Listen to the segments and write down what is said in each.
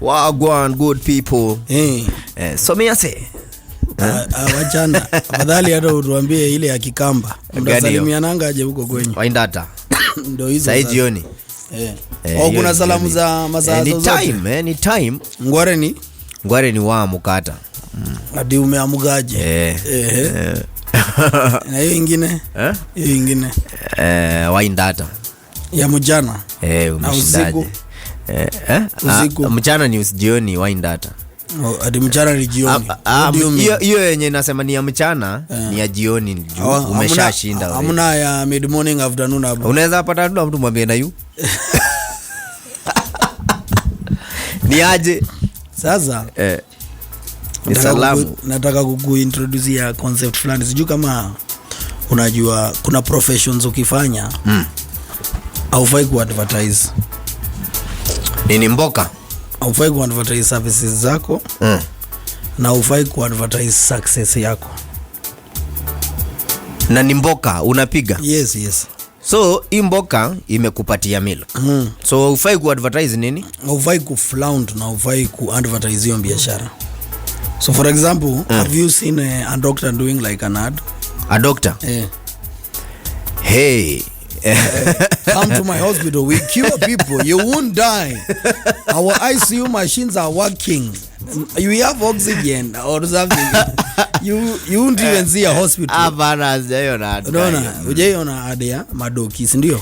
Wagwan good people. So me say wachana afadhali hata utuambie ile ya Kikamba mtasalimiananga aje huko kwenyu waindata ndio hizo sasa jioni kuna salamu za masaa zote ni time ngware ni wa mukata hadi umeamugaje na hiyo ingine hiyo ingine waindata ya mjana umeshindaje usiku mchana ni jioni waindata hadi mchana ni jioni hiyo yenye nasema ni ya mchana ni ya jioni umeshashinda wewe hamna ya mid morning afternoon hapo unaweza pata mtu mwambie na yu ni aje sasa ni salamu nataka kukuintroduce ya concept fulani sijui kama unajua kuna professions ukifanya haufai kuadvertise nini mboka haufai kuadvertise services zako na haufai kuadvertise success yako na ni mboka unapiga yes so hii mboka imekupatia milk so haufai kuadvertise nini haufai kuflaunt na haufai kuadvertise hiyo biashara. So for example have you seen a doctor doing like an ad? A doctor hey come to my hospital, we cure people, you won't die, our ICU machines are working, you have oxygen or something. you won't even see a hospital. Abana zayona ujaiona ad ya madoki si ndio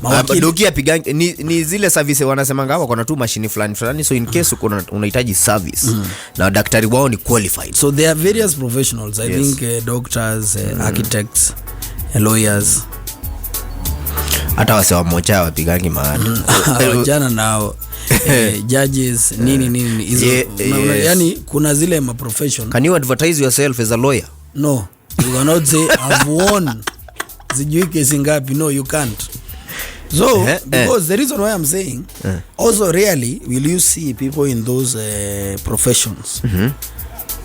madoki apigange ni zile service wanasemanga hapo kuna tu machine fulani so in case unahitaji service na daktari wao ni qualified. So there are various professionals I think doctors, architects, lawyers, hata wasewa mocha wapigangi maana jana nao judges nini hizo yani kuna zile ma profession. Can you advertise yourself as a lawyer? No, you cannot say I've won sijui kesi ngapi. No, you can't. So because the reason why I'm saying also rarely will you see people in those professions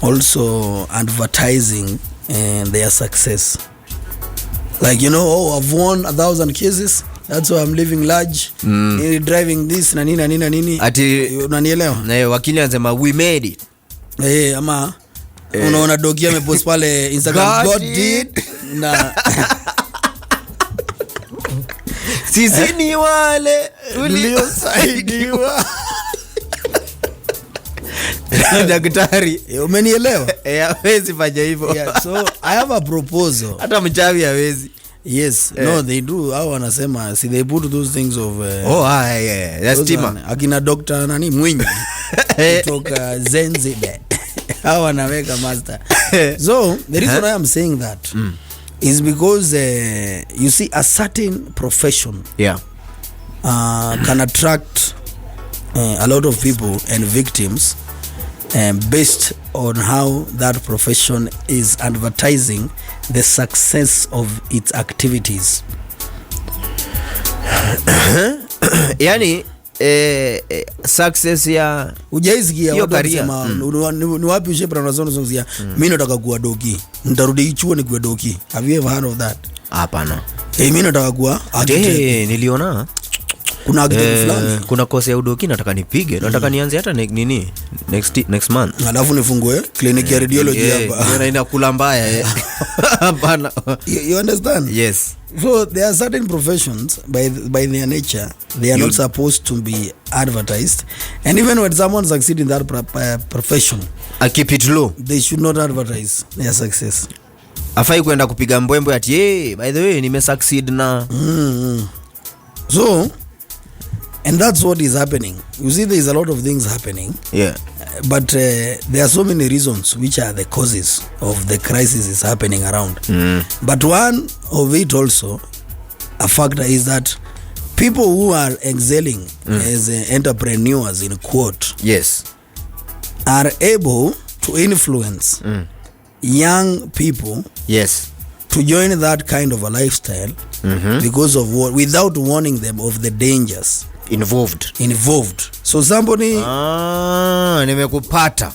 also advertising their success, like I've won 1,000 cases, that's why I'm living large, driving this na nini ati unanielewa na wakili anasema we made it ama unaona dogi amepost pale Instagram God did na sisi ni wale uliosaidiwa daktari umenielewa hawezi fanya hivyo. So I have a proposal. Hata mchawi hawezi. Yes, no they do. Hao wanasema see they put those things of that's tima akina doctor nani Mwinyi kutoka Zanzibar hao wanaweka master. So the reason why I'm saying that is because you see a certain profession can attract a lot of people and victims based on how that profession is advertising the success of its activities. Yani success ya ujaisikia watu wanasema ni wapi ushepra unazungumzia mimi nataka kuwa doki nitarudi chuo ni kuwa doki. Have you ever heard of that? Hapana. Mimi nataka kuwa niliona kuna fulani kuna kosa ya udoki nataka nipige nataka nianze hata nini next month alafu nifungue clinic ya radiology hapa na inakula mbaya hapana. You understand? Yes. So there are certain professions by their nature they are not supposed to be advertised, and even when someone succeeds in that profession I keep it low. They should not advertise their success. Afai kwenda kupiga mbwembwe ati by the way nime succeed na so and that's what is happening. You see there is a lot of things happening, but there are so many reasons which are the causes of the crisis is happening around. But one of it also a factor is that people who are excelling as entrepreneurs in quote are able to influence young people to join that kind of a lifestyle because of what, without warning them of the dangers involved. So somebody nimekupata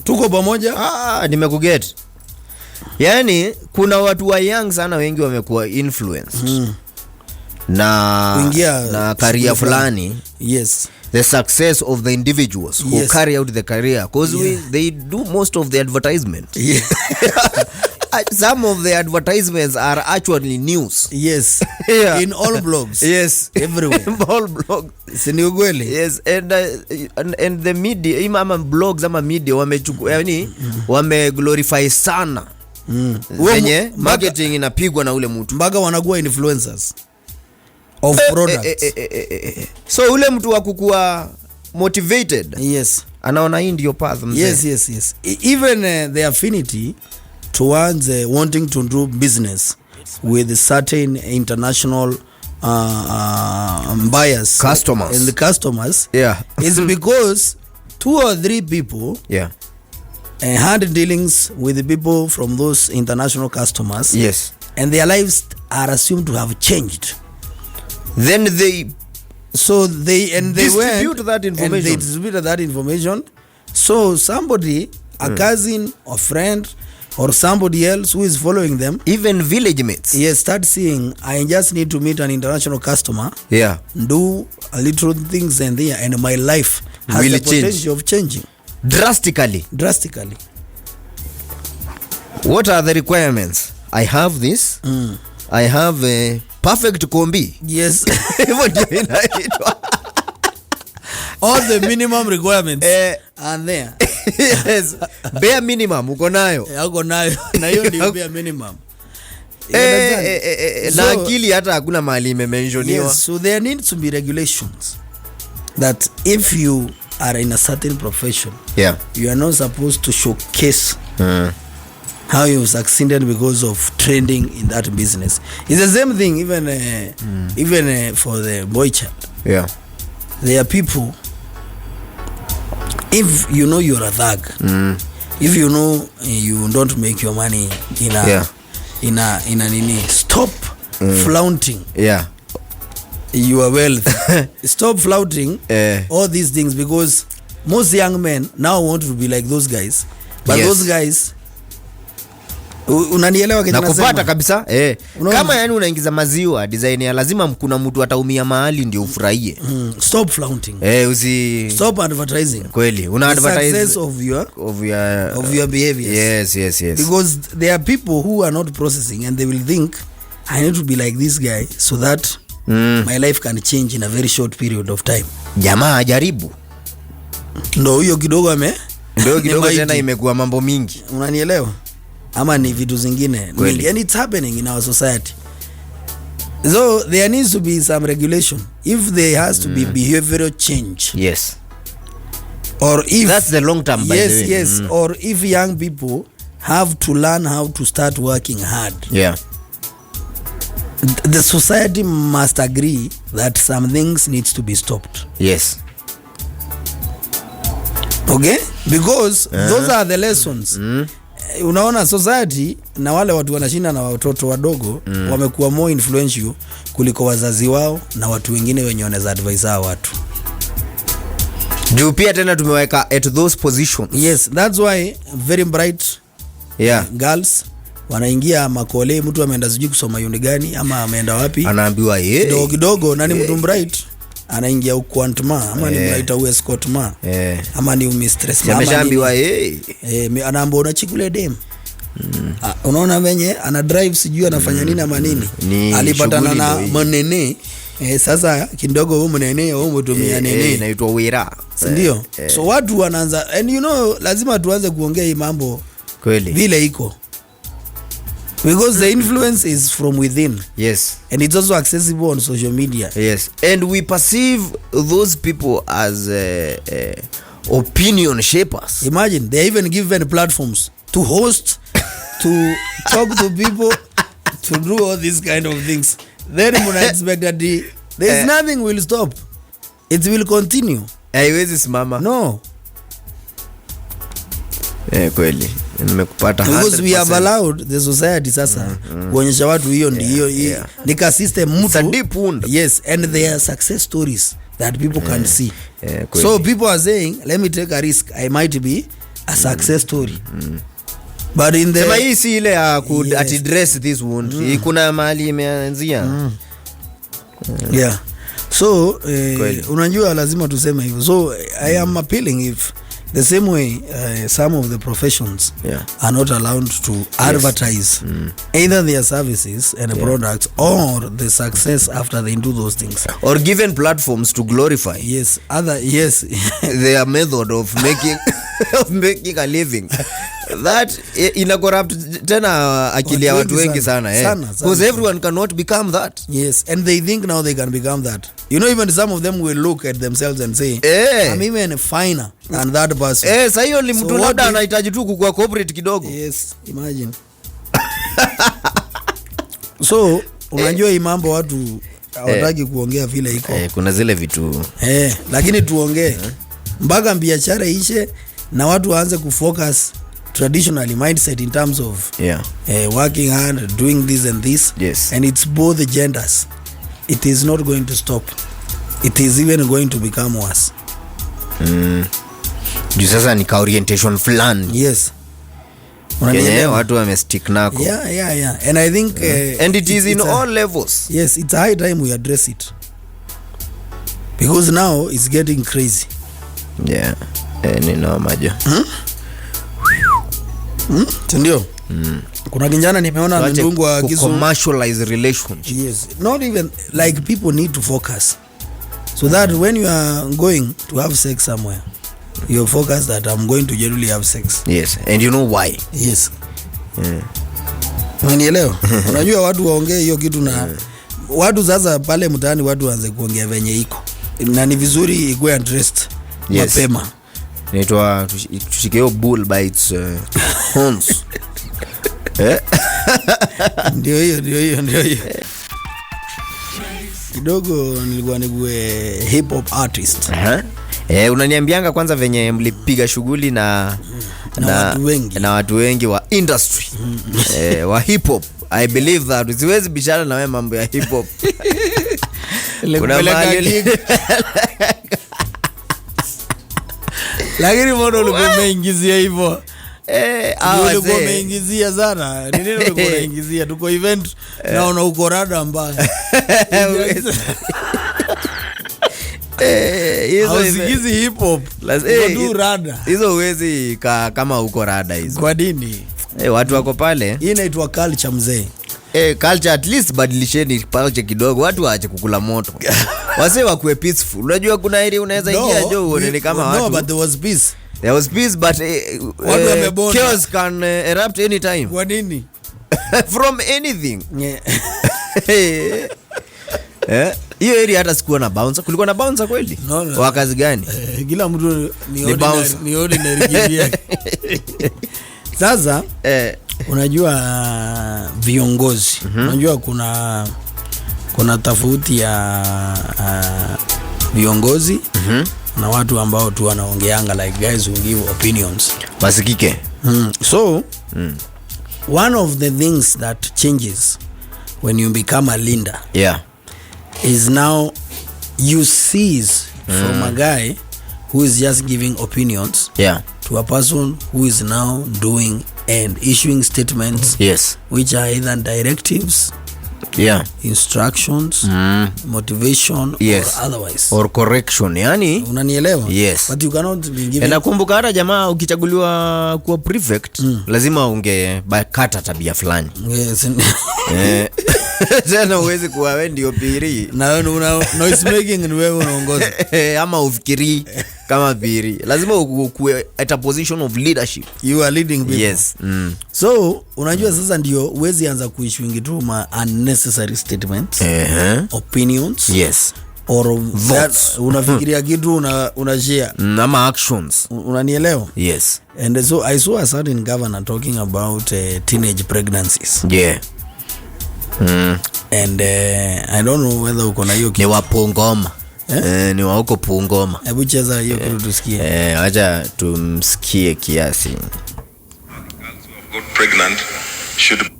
tuko pamoja nimekuget. Yani kuna watu wa young sana wengi wamekuwa influenced na career fulani the success of the individuals who carry out the career, because they do most of the advertisement. Some of the advertisements are actually news. Yes. In all blogs. Yes. Everywhere. In all blogs. Yes. And the media, ama blogs ama media wame glorify sana. Wenye marketing inapigwa na ule mtu. Mbaga wanakuwa influencers of products. So ule mtu wa kukua motivated. Yes. Anaona hii ndio path mzee. Yes. Even the affinity towards wanting to do business with certain international buyers, customers, and the customers, is because 2 or 3 people had dealings with the people from those international customers. Yes. And their lives are assumed to have changed. Then they distribute that information. So somebody, a cousin or friend or somebody else who is following them, even village mates, start seeing, I just need to meet an international customer, do a little things and my life has the potential of changing drastically. What are the requirements? I have this. I have a perfect combi. Yes. All the minimum requirements are there. Yes. Bare minimum uko nayo. Uko nayo. Na hiyo ndio bare minimum. Na akili hata hakuna mahali imemensioniwa. Yes, so there needs to be regulations that if you are in a certain profession, you are not supposed to showcase how you succeeded because of trending in that business. It's the same thing even for the boy child. There are people, if you know you're a thug, if you know you don't make your money in a nini, stop flaunting your wealth. Stop flaunting all these things, because most young men now want to be like those guys, but those guys, unanielewa na kupata kabisa kama yani unaingiza maziwa design ya lazima kuna mtu ataumia mahali ndio ufurahie. Stop flaunting. Stop advertising. Kweli una advertise success of your behaviors. Yes. Because there are people who are not processing and they will think I need to be like this guy so that my life can change in a very short period of time. Jamaa ajaribu. Ndio hiyo kidogo tena imekuwa mambo mingi. Unanielewa? Ama ni vitu zingine. And it's happening in our society. So there needs to be some regulation. If there has to be behavioral change. Yes. Or if that's the long term by the way. Yes. Or if young people have to learn how to start working hard. The society must agree that some things needs to be stopped. Yes. Okay? Because those are the lessons. Unaona society na wale watu wanashinda na watoto wadogo wamekuwa more influential kuliko wazazi wao na watu wengine wenye wanaweza advise hao watu. Juu pia tena tumeweka at those positions. Yes, that's why very bright girls wanaingia makole, mtu ameenda sijui kusoma yuni gani ama ameenda wapi, anaambiwa kidogo nani mtu bright anaingia ukwantma ama ni mnaita escortma ama ni mistress mama ameshaambiwa anaambiwa unachikule dem. Unaona venye ana drive sijui anafanya nini ama nini, alipatana na manene sasa kidogo huko mnene huko mtumia nene inaitwa wira, ndio so watu wanaanza, and you know lazima tuanze kuongea hii mambo kweli vile iko, because the influence is from within. Yes. And it's also accessible on social media. Yes. And we perceive those people as opinion shapers. Imagine they even given platforms to host, to talk to people, to do all these kind of things. Then when I expect that there's nothing will stop. It will continue. Haiwezi simama. No. Kweli. Nimekupata 100%. Because we have allowed the society sasa kuonyesha watu hiyo ndio ni ka system mtu. Yes, and there are success stories that people can see. So people are saying, let me take a risk, I might be a success story. But in the sema hii si ile ya could address this wound. Kuna mahali imeanzia. So unajua lazima tuseme hivyo. So I am appealing if the same way some of the professions are not allowed to advertise either their services and products or the success after they do those things, or given platforms to glorify their method of making a living. That ina corrupt tena akili ya watu wengi sana, because everyone cannot become that. Yes, and they think now they can become that. You know, even some of them will look at themselves and say, I'm even finer than that person. Sasa hiyo ni mtu labda anahitaji tu kukua corporate kidogo. Yes, imagine. So unajua hii mambo watu hawataki kuongea vile iko. Kuna zile vitu. Lakini tuongee mpaka biashara ishe na watu waanze kufocus traditionally mindset in terms of working hard, doing this and this. Yes. And it's both the genders. It is not going to stop. It is even going to become worse. Juu sasa ni ka orientation fulani. Yes. Watu wamestick nako. Yeah. And I think and it is in all levels. Yes, it's a high time we address it. Because now it's getting crazy. Yeah. Nina maja. Ndio. Kuna kijana nimeona amedungwa kisu. Commercialize relationship. Yes. Not even like people need to focus. So that when you are going to have sex somewhere, you focus that I'm going to generally have sex. Yes. And you know why? Yes. Unanielewa? Unajua watu waongee hiyo kitu na watu sasa pale mtaani watu waanze kuongea venye iko. Na ni vizuri ikuwe addressed mapema. Inaitwa tushike hiyo bull by its horns. Ndio hiyo. Kidogo nilikuwa nigue hip hop artist. Unaniambianga kwanza venye mlipiga shughuli na watu wengi wa industry wa hip hop. I believe that siwezi bishana na wewe mambo ya hip hop. Kuna mahali lakini mbona ulikuwa umeingizia hivyo? Ulikuwa umeingizia sana. Ni nini ulikuwa unaingizia? Tuko event naona uko rada mbaya. Hizo hip hop lazima rada. Hizo uwezi kama uko rada hizo. Kwa nini? Watu wako pale. Hii inaitwa culture mzee. Culture at least badilisheni culture kidogo, watu waache kukula moto. Wase wakuwe peaceful. Unajua kuna area unaweza ingia jo uone kama watu. No, but there was peace. There was peace, but chaos can erupt anytime. Kwa nini? From anything. Hiyo area hata sikuwa na bouncer. Kulikuwa na bouncer kweli? No. Kwa kazi gani? Kila mtu ni ordinary givia. Sasa unajua viongozi. Unajua kuna tofauti ya viongozi na watu ambao tu wanaongeanga like guys who give opinions. Wasikike. So one of the things that changes when you become a leader is now you cease from a guy who is just giving opinions to a person who is now doing and issuing statements which are either directives, instructions, motivation or otherwise, or correction. Yani unanielewa? Yes. But you cannot be giving. Nakumbuka hata jamaa ukichaguliwa kuwa prefect lazima ungekata tabia fulani. Yes. Tena uwezi kuwa wewe ndio piri na wewe noise making ni wewe unaongoza ama ufikiri kama piri, lazima ukue at a position of leadership. You are leading people. Yes. So unajua sasa ndio uwezi anza kuishingi tu ma unnecessary statements, opinions, or that unafikiria kitu una share ama actions. Unanielewa? Yes. And so I saw a certain governor talking about teenage pregnancies. And I don't know whether uko na hiyo kitu. Ni wa Pungoma. Ni wa huko Pungoma. Hebu cheza hiyo kitu tusikie. Acha tumsikie kiasi. Got pregnant should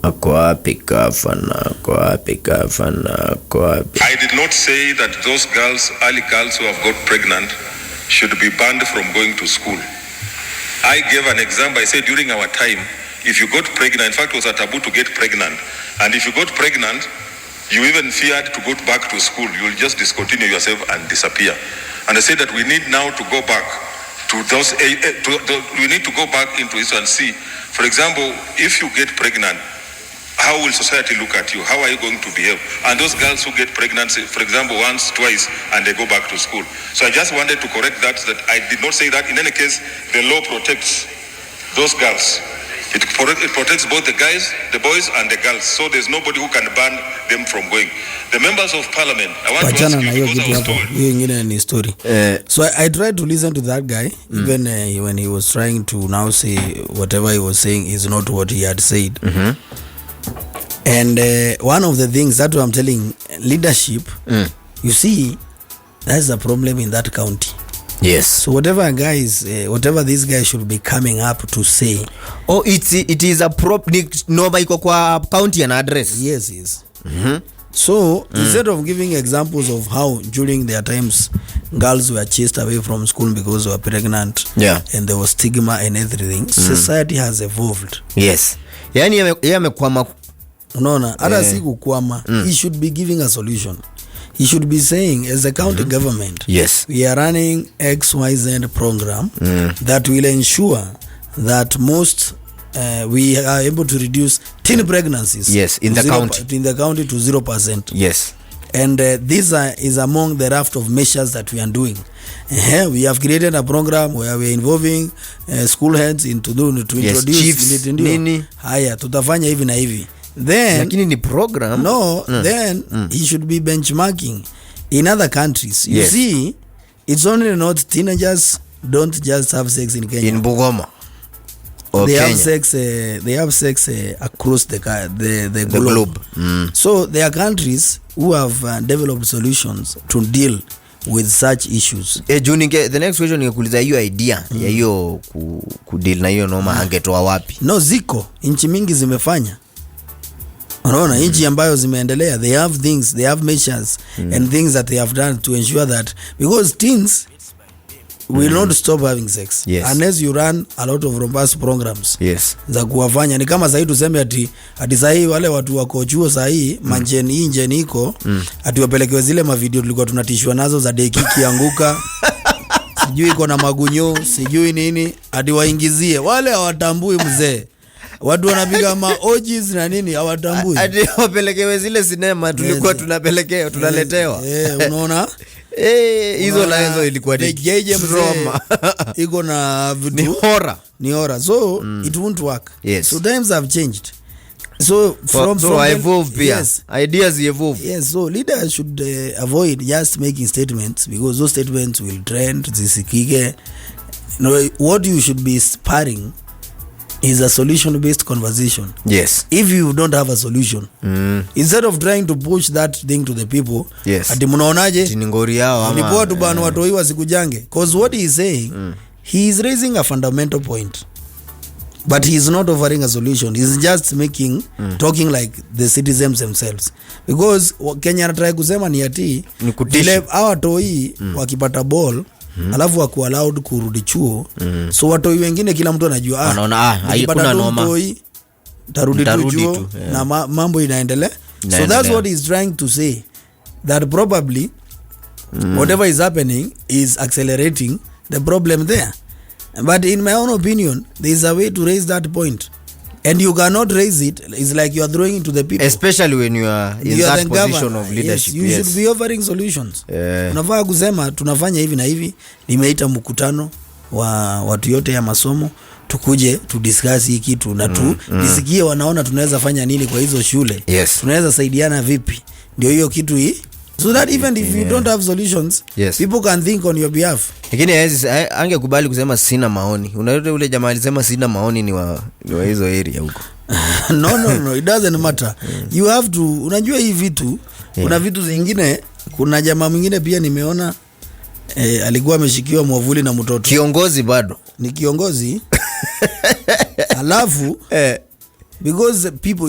Ako wapi kafana. I did not say that those girls, early girls who have got pregnant should be banned from going to school. I gave an example. I said during our time, if you got pregnant, in fact it was a taboo to get pregnant, and if you got pregnant, you even feared to go back to school. You'll just discontinue yourself and disappear. And I said that we need now to go back to those, we need to go back into this and see, for example, if you get pregnant, how will society look at you? How are you going to behave? And those girls who get pregnant, for example, once, twice, and they go back to school. So I just wanted to correct that I did not say that. In any case, the law protects those girls. It protects both the guys, the boys, and the girls. So there's nobody who can ban them from going. The members of parliament, I want to ask you, because I was told. So I tried to listen to that guy, even when he was trying to now say whatever he was saying is not what he had said. And one of the things that I'm telling leadership, you see, that's the problem in that county. Yes. So whatever this guy should be coming up to say, it is a noma iko kwa county and address. Yes. So instead of giving examples of how during their times girls were chased away from school because they were pregnant, and there was stigma and everything, society has evolved. Yes. Yani yamekwama. Unaona, hata si kukwama. He should be giving a solution. He should be saying, as a county government, yes, we are running XYZ program that will ensure that most we are able to reduce teen pregnancies. Yes, in the county to 0%. Yes. And this is among the raft of measures that we are doing. We have created a program where we are involving school heads to introduce chiefs, nini. Haya, tutafanya hivi na hivi. Then lakini ni program. Then he should be benchmarking in other countries. You see, it's only not teenagers don't just have sex in Kenya. In Bungoma. They have sex across the globe. So there are countries who have developed solutions to deal with such issues. The next question ningekuuliza hiyo idea ya hiyo ku deal na hiyo noma angetoa wapi? No, ziko nchi mingi zimefanya. Unaona, nchi ambayo zimeendelea, they have measures and things that they have done to ensure that, because teens will not stop having sex unless you run a lot of robust programs za kuwafanya. Ni kama sasa tuseme ati sasa wale watu wako chuo sasa manjeni injeni iko ati wapelekewe zile mavideo tulikuwa tunatishwa nazo za dekiki anguka sijui iko na magunyo sijui nini, ati waingizie wale hawatambui mzee. Watu wanapiga maojis na nini hawatambui. Ati wapelekewe zile sinema tulikuwa tunaletewa. Unaona? Hizo na hizo ilikuwa ni drama. Iko na vitu ni horror. So it won't work. So times have changed. So evolve. Ideas evolve. Yes, so leaders should avoid just making statements, because those statements will trend zisikike. What you should be sparring is a solution-based conversation. Yes. If you don't have a solution, instead of trying to push that thing to the people, ati mnaonaje? Tiningori yao ama. Ndipo watu bana watoi wasikujange. Because what he is saying, he is raising a fundamental point. But he is not offering a solution. He is just talking like the citizens themselves. Because Kenya anataka kusema ni ati vile hawa toi wakipata ball alafu wako allowed kurudi chuo. So watoi wengine kila mtu anajua anaona hakuna noma, tarudi chuo na mambo inaendelea. So that's what he's trying to say, that probably whatever is happening is accelerating the problem there. But in my own opinion, there is a way to raise that point, and you cannot raise it. It's like you are throwing it to the people, especially when you are in that position of leadership. You should be offering solutions. Unafaa kusema tunafanya hivi na hivi, nimeita mkutano wa watu yote ya masomo tukuje tu discuss hii kitu na nisikie wanaona tunaweza fanya nini kwa hizo shule. Tunaweza saidiana vipi? Ndio hiyo kitu hii. So that even if you don't have solutions, people can think on your behalf. Lakini angekubali kusema sina maoni. Unaona ule jamaa alisema sina maoni ni wa hizo area huko. No, it doesn't matter. You have to, unajua hii vitu, kuna vitu zingine, kuna jamaa mwingine pia nimeona alikuwa ameshikiwa mwavuli na mtoto. Kiongozi bado. Ni kiongozi. Alafu because people,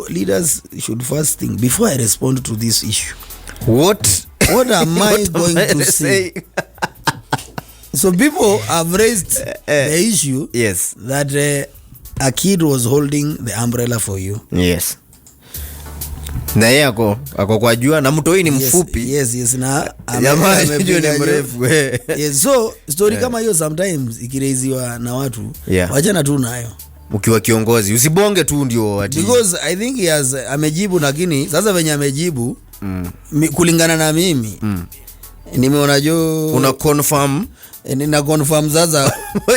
leaders should first think before I respond to this issue. What am I going to say? So people have raised the issue that a kid was holding the umbrella for you. Yes. Na yeye ako kwa jua na mtoi ni mfupi. Yes na jamaa ni mrefu. Yes, so story kama hiyo sometimes ikireiziwa na watu wachana tu nayo. Ukiwa kiongozi usibonge tu ndio ati. Because I think he has amejibu, lakini sasa venye amejibu kulingana na mimi nimeona una confirm. Nina confirm sasa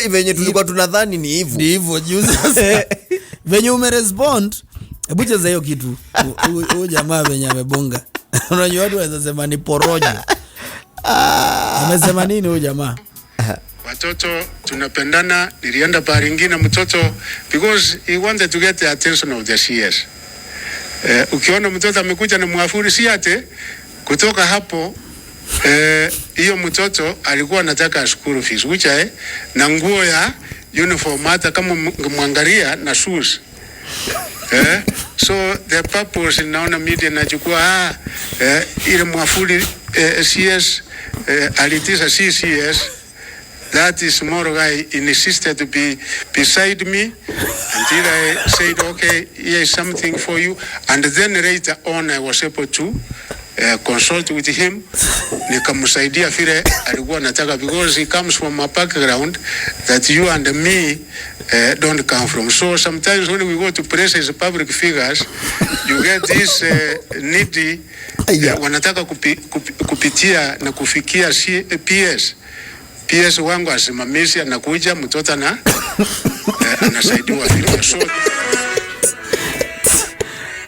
venye tulikuwa tunadhani ni hivyo. Ni hivyo juu sasa. Venye umerespond, hebu cheza hiyo kitu. Huyo jamaa venye amebonga. Unajua watu wanasema ni porojo. Amesema nini huyo jamaa? Watoto tunapendana, nilienda pale nyingine mtoto because he wanted to get the attention of the CS. Ukiona mtoto amekuja na mwafuri si ate kutoka hapo hiyo mtoto alikuwa anataka school fees which na nguo ya uniform hata kama mwangalia na shoes. So the purpose naona media nachukua ile mwafuri CS alitisha CCS. That is more guy insisted to be beside me until I said, okay, here is something for you. And then later on, I was able to consult with him. Nikamsaidia vile alikuwa anataka because he comes from a background that you and me don't come from. So sometimes when we go to places, public figures, you get this needy, wanataka kupitia na kufikia PS wangu asimamishi anakuja mtoto na anasaidiwa vile. So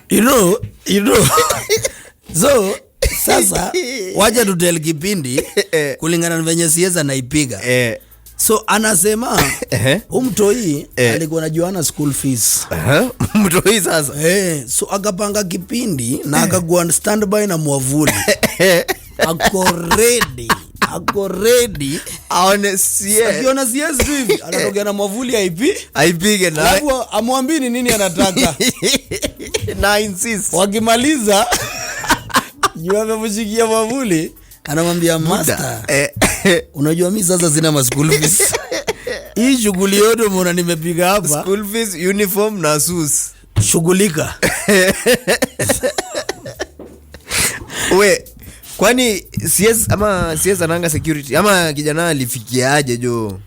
you know so sasa wacha tutel kipindi kulingana na venye siasa naipiga. So anasema umtoi alikuwa anajuana school fees. Mtoi sasa so akapanga kipindi na akakuwa standby na mwavuli. Ako ready aone CS. Akiona CS tu hivi anatokea na mwavuli aipige na hapo amwambie nini anataka. Na insist. Wakimaliza yeye amemshikia mwavuli anamwambia master unajua mimi sasa sina school fees. Hii shughuli yote mbona nimepiga hapa school fees, uniform na shoes. Shughulika. Kwani CS ananga security ama kijana alifikiaje jo?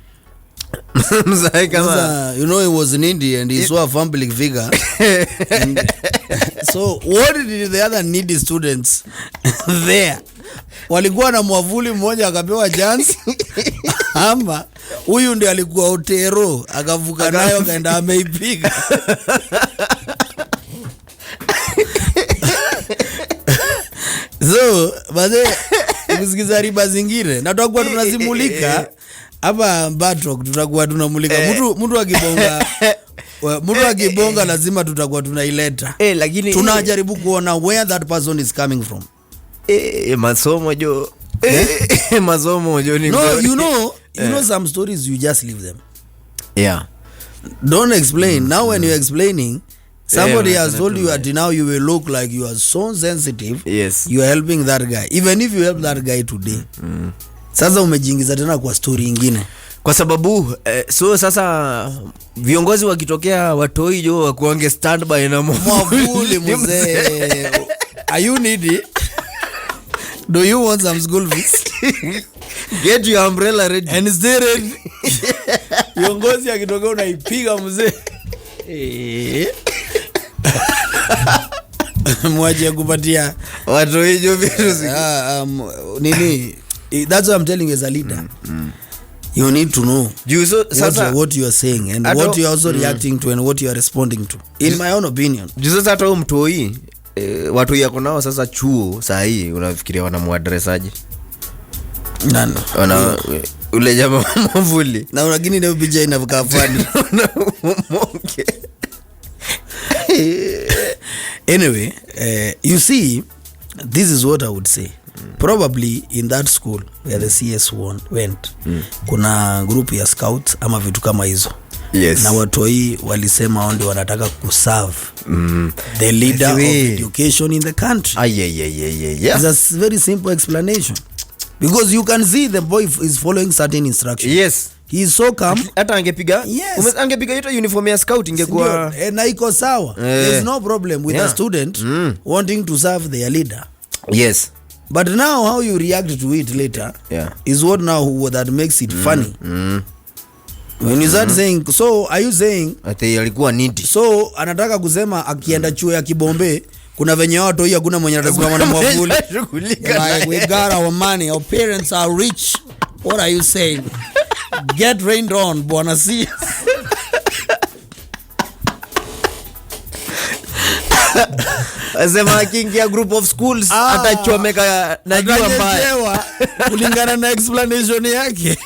Mzai kama you know he was in India and he saw a public figure. So what did the other needy students there? Walikuwa na mwavuli mmoja akapewa chance ama huyu ndiye alikuwa Otero akavuka nayo kaenda ameipiga. So baadaye kusikiza riba zingine na tutakuwa tunazimulika hapa Bartalk, tutakuwa tunamulika mtu akibonga lazima tutakuwa tunaileta. Lakini tunajaribu kuona where that person is coming from. Masomo jo. Masomo jo ni you know some stories you just leave them. Don't explain. Now when you're explaining, somebody has told you that now you will look like you are so sensitive. Yes. You are helping that guy. Even if you help that guy today. Sasa umejiingiza tena kwa story nyingine. Kwa sababu so sasa viongozi wakitokea watoi jo wakuange standby na mwavuli mzee. Are you needy? Do you want some school fees? Get your umbrella ready. And stay ready. Viongozi akitokea unaipiga mzee. Mwaje kupatia watoi jo vitu nini? That's what I'm telling you as a leader. You need to know what you are saying and what you are also reacting to and what you are responding to. In my own opinion. Sasa hata mtoi watu yako nao sasa chuo saa hii unafikiria wanamuadresaje? Nani? Ule jamaa mwavuli. Na lakini ndio bija inavuka fani. Anyway, you see, this is what I would say. Probably in that school where the CS went, kuna group ya scouts ama vitu kama hizo. Yes. Na watoi walisema wao ndio wanataka kuserve the leader of education in the country. Yeah. It's a very simple explanation. Because you can see the boy is following certain instructions. Yes. he is so calm. Hata angepiga angepiga hiyo uniform ya scout ingekuwa na iko sawa. There's no problem with a student wanting to serve their leader. Yes. But now how you react to it later is what now that makes it funny. When you start saying, so are you saying ati alikuwa niti, so anataka kusema akienda chuo ya Kibombe kuna venye watu hiyo hakuna mwenye atasimama na mwavuli. Like, we got our money, our parents are rich. What are you saying? Get rained on, bwana si. Asema akiingia group of schools atachomeka na jua mbaya kulingana na explanation yake.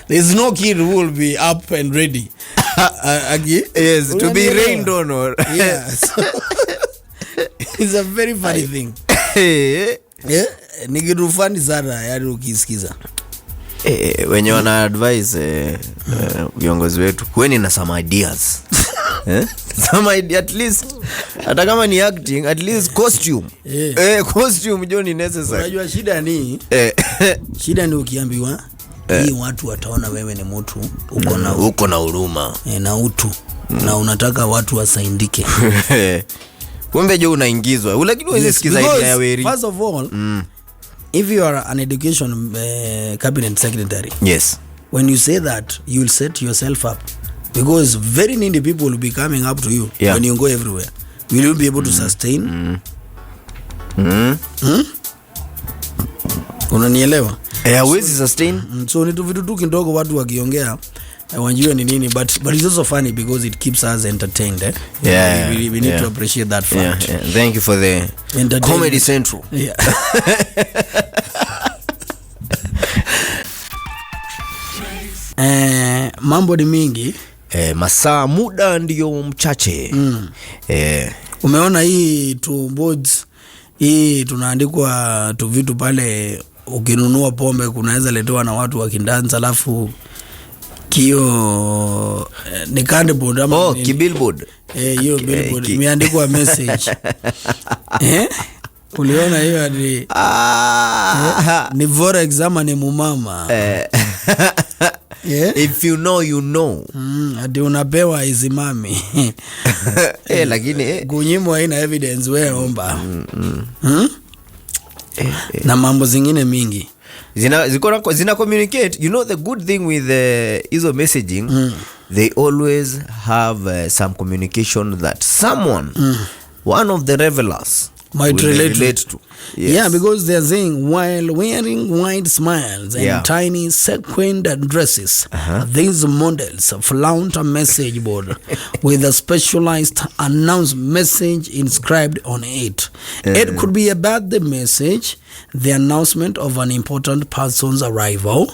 There's no kid who will be up and ready. Yes, to be rained on or so, it's a very funny thing. Ni kitu funny sana yani ukisikiza. Wenye wana advise viongozi wetu kuweni na some ideas. Some idea at least. Hata kama ni acting, at least costume. Costume jo ni necessary. Unajua shida ni shida ni ukiambiwa hii watu wataona wewe ni mtu uko na huruma na utu na unataka watu wasaidike. Kumbe jo unaingizwa. Lakini wewe sikiza idea ya weri. First of all, if you are an education cabinet secretary, yes, when you say that, you will set yourself up because very needy people will be coming up to you when you go everywhere. Will you be able to sustain? Unanielewa? Hawezi sustain. So ni vitu tu kidogo watu wakiongea wanjua ni nini, but it's also funny because it keeps us entertained. We need to appreciate that fact. Thank you for the Comedy Central. Mambo ni mingi, masaa muda ndio mchache. Umeona hii two boards hii tunaandikwa tu vitu pale, ukinunua pombe kunaweza letewa na watu wakindanza, alafu kio ni cardboard ama kibillboard. Hiyo billboard imeandikwa message. Uliona hiyo hadi ni for example ni mumama. If you know you know. Hadi unapewa izimami. Lakini kunyimwa haina evidence wewe omba. Na mambo zingine mingi zina communicate. You know the good thing with hizo messaging, they always have some communication that someone one of the revelers might relate to. Yes. Yeah, because they are saying while wearing white smiles and tiny sequined dresses, these models flaunt a message board with a specialized announced message inscribed on it. It could be about the message, the announcement of an important person's arrival,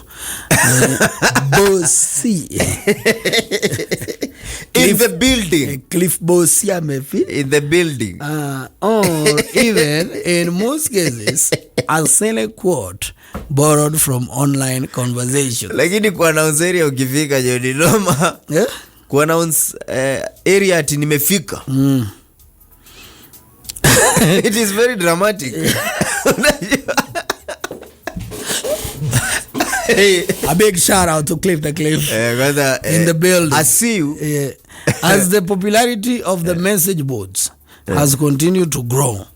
Bossy in the building, Cliff Bossy in the building, or even in most cases a select quote borrowed from online conversations. Lakini kwa announce area ukifika jodi noma, kwa announce area ati nimefika. It is very dramatic. A big shout out to Cliff in the building. I see you. As the popularity of the message boards has continued to grow,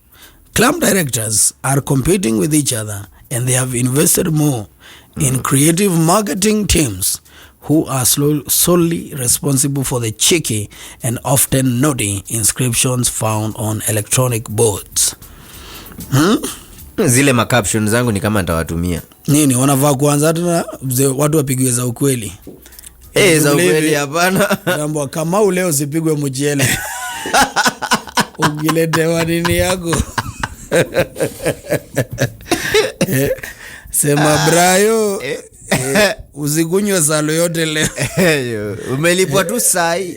club directors are competing with each other, and they have invested more in creative marketing teams who are solely responsible for the cheeky and often naughty inscriptions found on electronic boards. Zile captions zangu ni kama nitawatumia. Nini wanavaa kuanza tena watu wapigiwe za ukweli. Za ukweli hapana. Jambo kama leo sipigwe mjele. Ukiletewa nini yako? Sema Brayo, usikunywe salo yote leo. Umelipwa tu sai.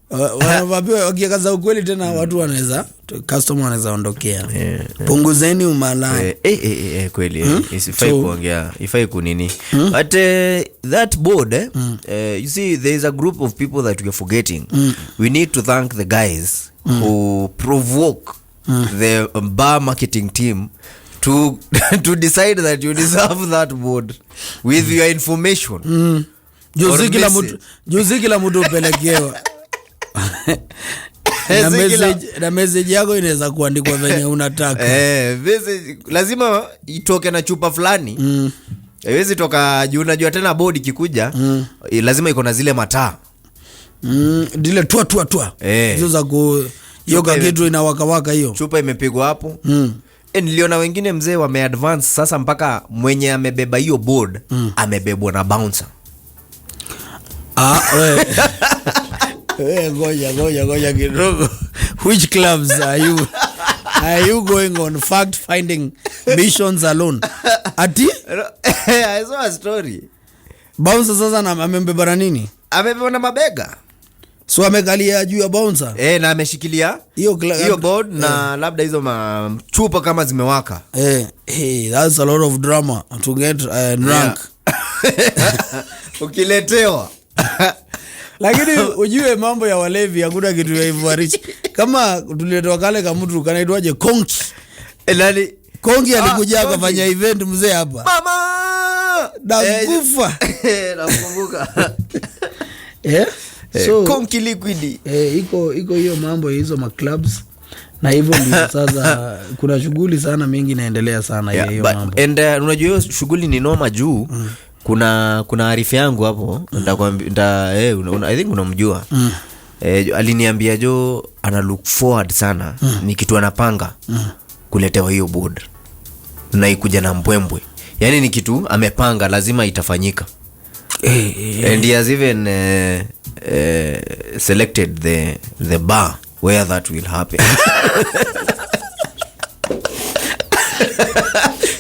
Wanavaa wakiakaza ukweli tena watu wanaweza customer wanaweza ondokea. Punguzeni umalaya. Kweli isifai kuongea, ifai kunini. But that board you see there is a group of people that we are forgetting. We need to thank the guys who provoke the bar marketing team to decide that you deserve that board with your information. Juzi kila mtu upelekewa. Na message yako inaweza kuandikwa venye unataka. Message lazima itoke na chupa fulani. Haiwezi toka juu, unajua tena board ikikuja lazima iko na zile mataa. Dile tua. Hizo za hiyo kitu inawaka hiyo. Chupa imepigwa hapo. Niliona wengine mzee wameadvance sasa mpaka mwenye amebeba hiyo board amebebwa na bouncer. Ngoja kidogo. Which clubs are you going on fact finding missions alone? Ati? I saw a story. Bouncer sasa amembeba na nini? Amebeba na mabega. So amekalia juu ya bouncer. Na ameshikilia hiyo board na labda hizo chupa kama zimewaka. That's a lot of drama to get rank. Ukiletewa. Lakini ujue mambo ya walevi hakuna kitu ya hivyo rich. Kama tuliletwa kale kama mtu kanaitwaje Konki. Konki alikuja akafanya event mzee hapa. Mama! Nakufa. Nakumbuka. So Konki liquid. Iko hiyo mambo hizo ma clubs. Na hivyo ndio sasa kuna shughuli sana mingi inaendelea sana hiyo mambo. And unajua hiyo shughuli ni noma juu. Kuna arifu yangu hapo nitakwambia I think unamjua. Aliniambia jo ana look forward sana ni kitu anapanga kuletewa hiyo board na ikuja na mbwembwe, yani ni kitu amepanga lazima itafanyika. And he has even selected the bar where that will happen.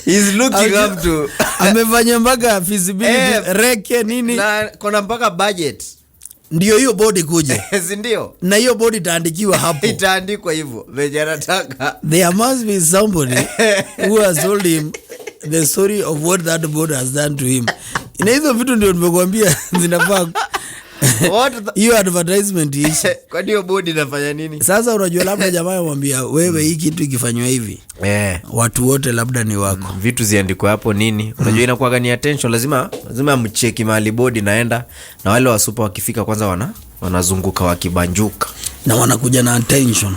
He's looking up to amefanya mpaka feasibility reke nini na kuna mpaka budget ndio hiyo body kuje. Si ndio? Na hiyo body itaandikiwa hapo. Itaandikwa hivyo venye anataka. There must be somebody who has told him the story of what that board has done to him. Ina hizo vitu ndio nimekuambia zinafaa hiyo advertisement ishi. Kwa hiyo board inafanya nini? Sasa unajua labda jamaa anamwambia wewe hii kitu ikifanywa hivi watu wote labda ni wako. Vitu ziandikwe hapo nini? Unajua inakuwa ni attention, lazima mcheki mahali board inaenda na wale wasupa wakifika kwanza wanazunguka wakibanjuka na wanakuja na attention.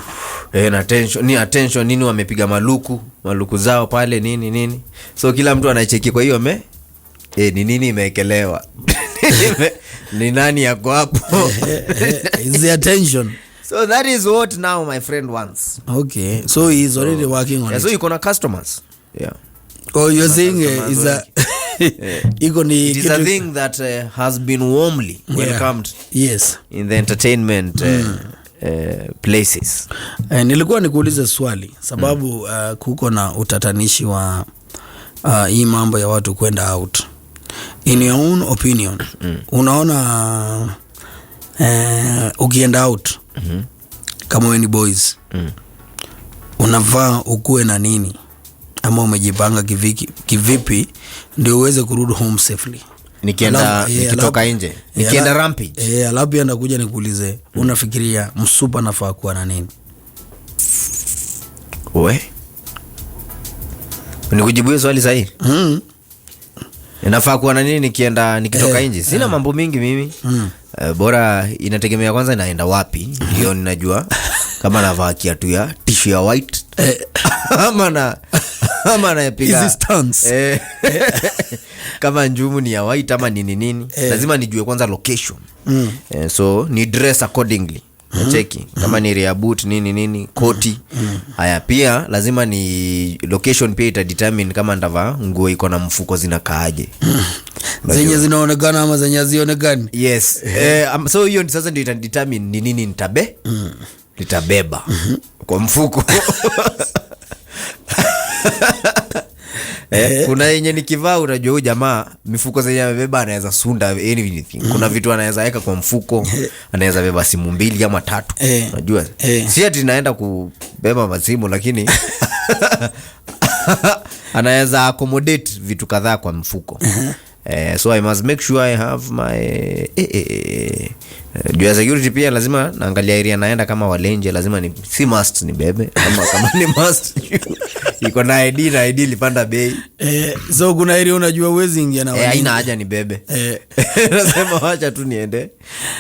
Na attention nini wamepiga maluku zao pale nini. So kila mtu anacheki kwa hiyo ni nini imeekelewa. Ni nani yako hapo? Is the attention. So that is what now my friend wants. Okay. So he is already working on it. So you gonna customers. Oh, you're saying is a it is a thing that has been warmly welcomed in the entertainment places. Nilikuwa nikuulize swali sababu kuko na utatanishi wa hii mambo ya watu kwenda out. In your own opinion, unaona ukienda out kama wewe ni boys unavaa ukue na nini ama umejipanga kivipi ndio uweze kurudi home safely? Nikitoka nje nikienda rampage alafu enda kuja nikuulize unafikiria msupa nafaa kuwa na nini? Nikujibu swali sahihi. Inafaa kuwa na nini nikitoka nje? Sina mambo mingi mimi. Bora inategemea kwanza naenda wapi. Hiyo ninajua kama navaa kiatu ya tissue ya white ama napiga stance. Kama njumu ni ya white ama nini. Lazima nijue kwanza location. So ni dress accordingly. Cheki kama ni rear boot nini koti. Haya pia lazima ni location pia ita determine kama ndavaa nguo iko na mfuko zinakaaje. Zenye zinaonekana ama zenye hazionekani. Yes. So hiyo sasa ndio ita determine ni nini nitabeba kwa mfuko. Kuna yenye nikivaa unajua huyu jamaa mifuko zenye amebeba anaweza sunda anything. Kuna vitu anaweza weka kwa mfuko, anaweza beba simu 2 ama 3. Unajua? Si ati naenda kubeba masimu lakini anaweza accommodate vitu kadhaa kwa mfuko. So I must make sure I have my juu ya security pia lazima naangalia area naenda, kama Walenje lazima ni si must ni bebe kama ni must iko na ID lipanda bei. So kuna area unajua uwezi ingia na haina haja ni bebe. Nasema wacha tu niende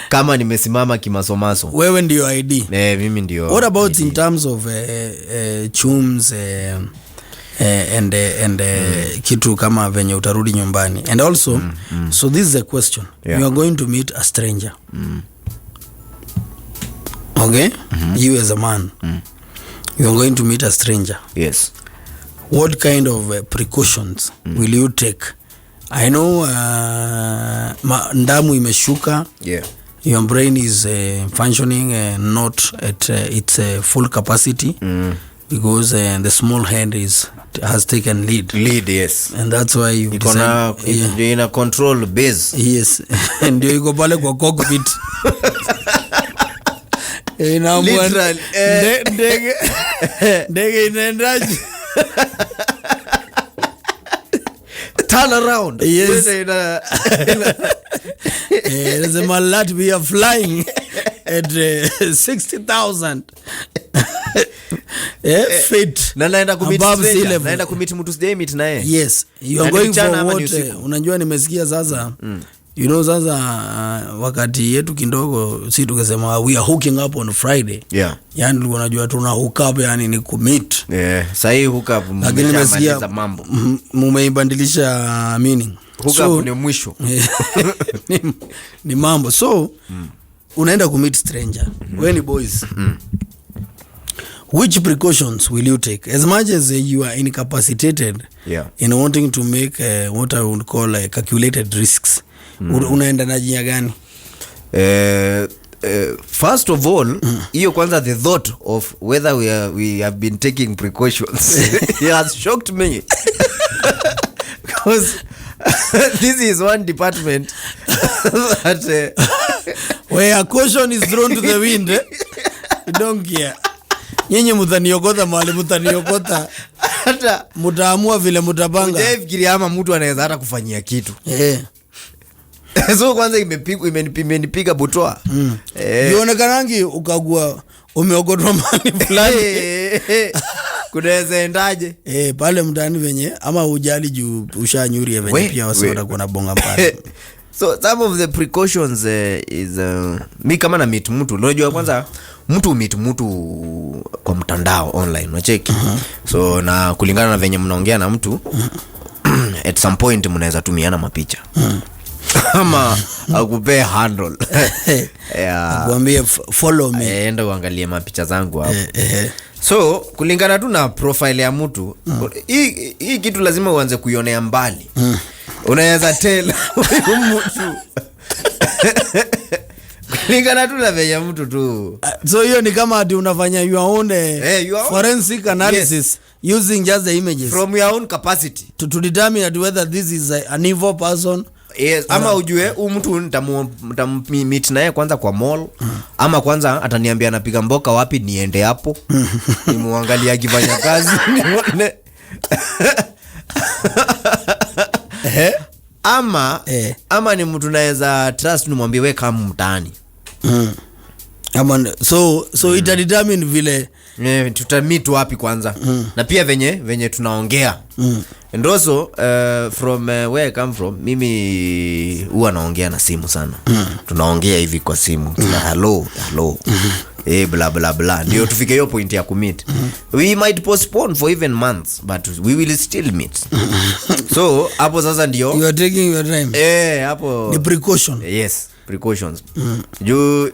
kama nimesimama kimasomaso. Wewe ndio ID. Mimi ndio. What about ID in terms of chums and kitu kama venye utarudi nyumbani? And also so this is a question. You are going to meet a stranger. Okay? You as a man. You are going to meet a stranger. Yes. What kind of precautions will you take? I know ndamu imeshuka. Yeah. Your brain is functioning not at its full capacity. Because the small hand has taken lead. Yes. And that's why you in a control base. Yes. And you go pale kwa cockpit. Literally. Ndege inaendaje? Turn around. Yes. There's a malat we are flying at 60,000 feet. Na naenda kumit mtu sijai meet naye. Yes, you are going for what? Unajua nimesikia sasa. You know sasa wakati yetu kidogo si tukasema we are hooking up on Friday. Yeah. Yani unajua tuna hook up yani ni commit. Sahi hook up mmemaliza mambo. Mumeibandilisha meaning. Hook up ni mwisho. Ni mambo. So unaenda kumit stranger. When boys. Which precautions will you take? As much as you are incapacitated in wanting to make what I would call calculated risks. Unaenda na jia gani? First of all, hiyo kwanza the thought of whether we have been taking precautions it has shocked me. Because this is one department that where a caution is thrown to the wind. You don't care. Nyinyi mutaniokota mahali mutaniokota. Hata mutaamua vile mutabanga. Unafikiria ama mtu anaweza hata kufanyia kitu. So kwanza imenipiga butoa. Yonekarangi ukagua umeokotwa mahali fulani. Kunaweza endaje? Pale mtani venye ama ujali juu ushanyuri venye pia wasota kuna bonga pale. So some of the precautions is mi kama na meet mtu unajua kwanza mtu meet mtu kwa mtandao online unacheki. So na kulingana na venye mnaongea na mtu at some point mnaweza tumiana mapicha. Ama akupe handle. Akwambie follow me. Enda uangalie mapicha zangu hapo. So kulingana tu na profile ya mtu hii kitu lazima uanze kuionea mbali. Unaweza tell mtu kulingana tu na venye mtu tu. So hiyo ni kama ati unafanya your own forensic analysis using just the images from your own capacity to determine whether this is an evil person. Yes, ama ujue mtu meet naye kwanza kwa mall ama kwanza ataniambia anapiga mboka wapi niende hapo nimuangalia akifanya kazi nione ama ni mtu naweza trust nimwambie wewe kama mtaani. Ama so ita determine vile tutamit wapi kwanza na pia venye tunaongea. And also from where I come from mimi huwa naongea na simu sana. Tunaongea hivi kwa simu tuna hello bla bla bla ndio tufike hiyo point ya commit. We might postpone for even months but we will still meet. So hapo sasa ndio you are taking your time. Hapo ni precaution. Yes, precautions. Juu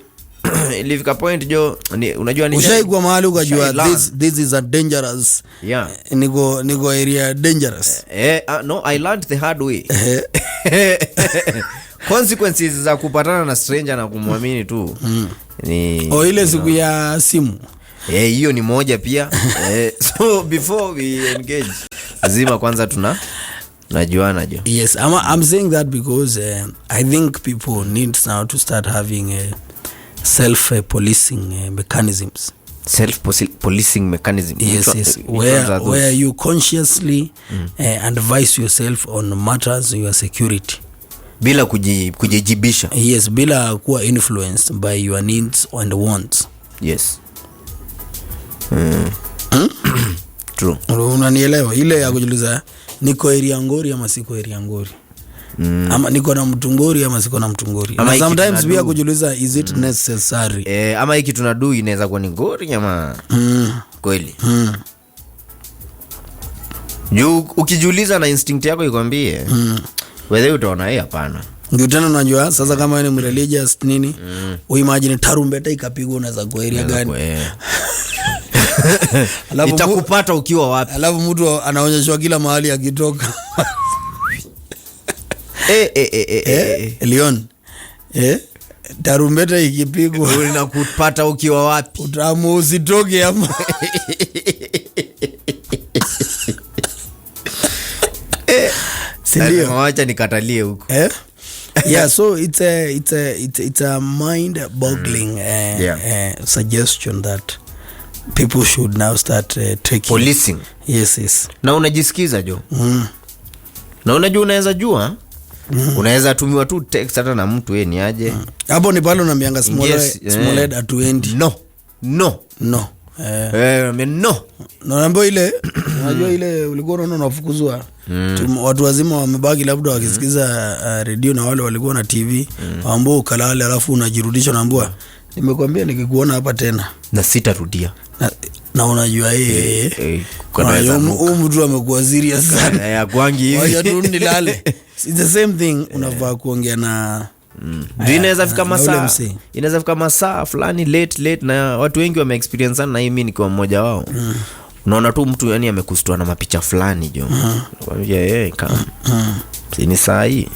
ilifika point jo unajua ni ushaigwa mahali ukajua this is a dangerous. Niko area dangerous. No, I learned the hard way. Consequences za kupatana na stranger na kumwamini tu ni ile siku ya simu. Hiyo ni moja pia. So before we engage lazima kwanza najuana jo. Yes, I'm saying that because I think people need now to start having self policing mechanisms. Self-policing mechanism. Yes. Where you consciously advise yourself on matters your security. Bila kujijibisha. Yes, bila kuwa influenced by your needs and wants. Yes. True. Unanielewa ile ya kujiuliza niko area ngori ama siko area ngori. Ama niko na mtungori ama siko na mtungori. And sometimes pia kujiuliza is it necessary? Ama hiki tunadu inaweza kuwa ni ngori ama kweli. Ukijiuliza na instinct yako ikwambie wewe utaona hapana. Ndio tena unajua sasa kama wewe ni religious nini? Uimagine tarumbeta ikapigwa unaweza kwa area gani? Itakupata ukiwa wapi? Alafu mtu anaonyeshwa kila mahali akitoka. Leon. Tarumbeta ikipigwa unakupata ukiwa wapi? Utamu usitoke ama. Sindio? Wacha nikatalie huko. Yeah, so it's a mind boggling suggestion that people should now start taking policing. Yes. Na unajisikiza jo. Na unajua unaweza jua unaweza tumiwa tu text hata na mtu yeye ni aje. Hapo ni pale unambianga small head atuendi. No. No. Naomba ile unajua ile ulikuwa unaona unafukuzwa. Watu wazima wamebaki labda wakisikiza radio na wale walikuwa na TV ambao kalale alafu unajirudisha naambia nimekwambia nikikuona hapa tena na sitarudia. Na unajua mtu amekuwa serious sana. Ya kwangi hivi. Wacha tu nilale. It's the same thing unafaa kuongea na inaweza fika masaa fulani late na watu wengi wame experience sana na mimi nikiwa mmoja wao. Unaona tu mtu yani amekustua na mapicha fulani jo. Kwambia kama sini saa hii.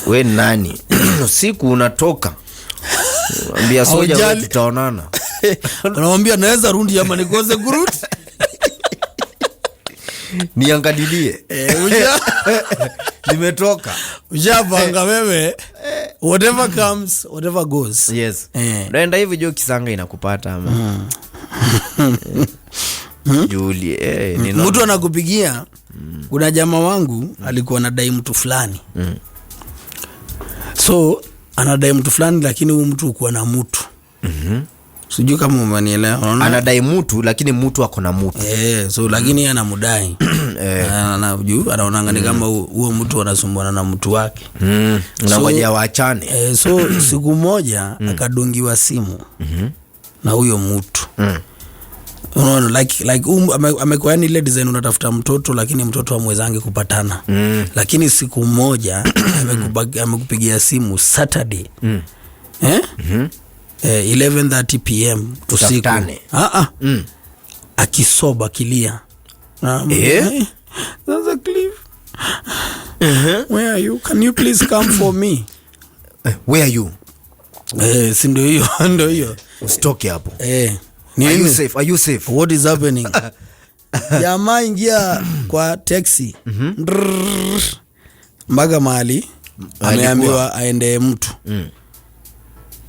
We nani? Siku unatoka. Ambia soja tutaonana. Unamwambia naweza rudi ama nikose kurudi. Niangalilie. Nimetoka. Ujapanga wewe. Whatever comes, whatever goes. Yes. Naenda hivi jo kisanga inakupata ama. Julie, mtu anakupigia. Kuna jamaa wangu alikuwa anadai mtu fulani. So anadai mtu fulani lakini huyu mtu uko na mtu. Sijui kama umenielewa. Anadai mtu lakini mtu ako na mtu. So lakini yeye anamdai. Anajua anaonanga ni kama huo mtu anasumbuana na mtu wake. Unangoja waachane. So siku moja akadungiwa simu na huyo mtu. Unaona like amekuwa yani ile design unatafuta mtoto lakini mtoto amwezange kupatana. Lakini siku moja amekupigia simu Saturday. 11:30 PM usiku. Akisoba kilia. Sasa Cliff. Where are you? Can you please come for me? Where are you? Si ndio hiyo. Usitoke hapo. Are you safe? What is happening? Jamaa ingia kwa taxi. Mpaka mahali ameambiwa aende mtu.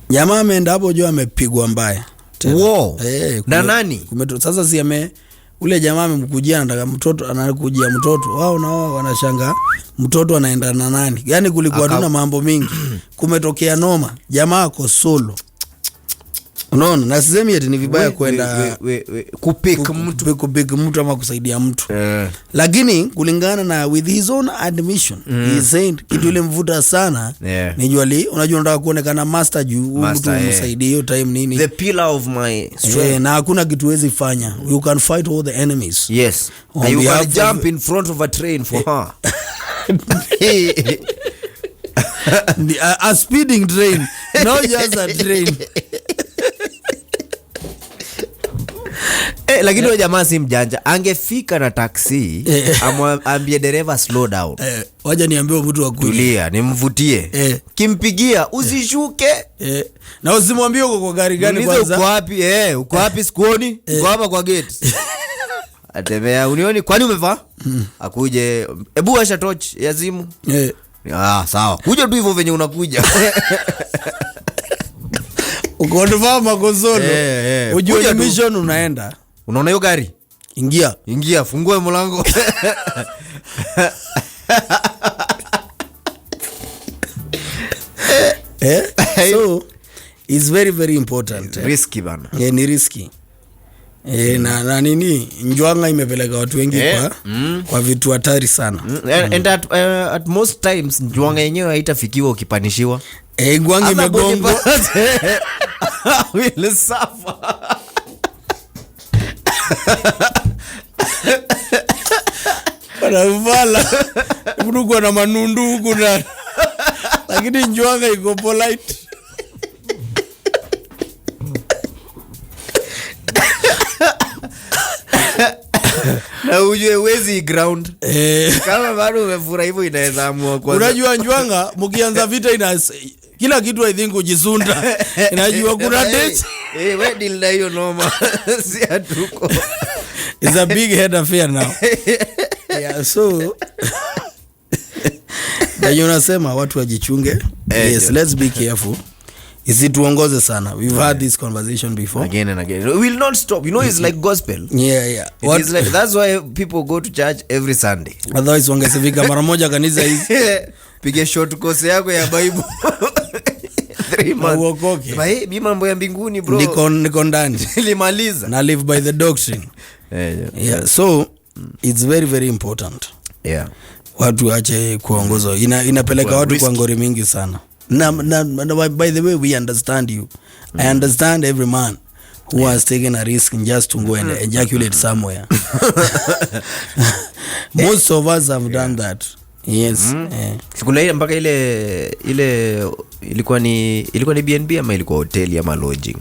Jamaa ameenda hapo juu amepigwa mbaya. Wow. Na nani? Sasa si ule jamaa amemkujia anataka mtoto anakujia mtoto. Wao na wao wanashanga mtoto anaenda na nani? Yaani kulikuwa tuna mambo mingi. Kumetokea noma. Jamaa ako solo. Unaona, na sisemi eti ni vibaya kwenda kupik mtu ama kusaidia mtu. Lakini kulingana na with his own admission, he said kitu ile mvuta sana ni jwali, unajua unataka kuonekana master juu mtu msaidie hiyo time nini. The pillar of my strength. Na hakuna kitu wezi fanya. You can fight all the enemies. Yes. And you can jump in front of a train for her. A speeding train, not just a train. Lakini huyo jamaa si mjanja. Angefika na taxi, ambie dereva slow down. Wacha niambie mtu akuje. Tulia, nimvutie. Kimpigia usishuke. Na usimwambie uko kwa gari gani kwanza. Uko wapi? Uko wapi sikuoni? Uko hapa kwa gate. Atembea unioni kwani umevaa? Akuje, hebu washa torch ya simu. Sawa. Kuja tu hivyo venye unakuja. Ukonfirm makosono. Ujue mission unaenda. Unaona hiyo gari? Ingia, fungue mlango. So it's very very important. Risky bana. Ni risky. Na nini njwanga imepeleka watu wengi kwa vitu hatari sana. And at most times njwanga yenyewe haitafikiwa ukipanishiwa. Gwangi imegongo. Will suffer. Wanavala mrugo na manundu huku na lakini njwanga iko polite. Na ujue wezi ground. Kama bado umefura hivyo inaweza amua kwanza. Unajua njwanga mkianza vita kila kitu I think ujisunda. Inajua kuna date. We deal na hiyo noma. Si atuko. It's a big head affair now. Yeah, so na unasema watu wajichunge. Yes, let's be careful. Isituongoze sana. We've had this conversation before. Again and again. We will not stop. You know, it's like gospel. Yeah. It is like, that's why people go to church every Sunday. Otherwise wangesifika mara moja kanisa hizi. Pige short course yako ya Bible. 3 months. Uokoke. Mimi mambo ya mbinguni bro. Niko ndani. Nilimaliza. Na live by the doctrine. Yeah. So it's very very important. Yeah. Watu ache kuongozwa. Inapeleka watu kwa ngori mingi sana. By the way, we understand you. I understand every man who has taken a risk just to go and ejaculate somewhere. Most of us have done that. Yes. Kuna ile mpaka ile ilikuwa ni BNB ama ilikuwa hoteli ama lodging.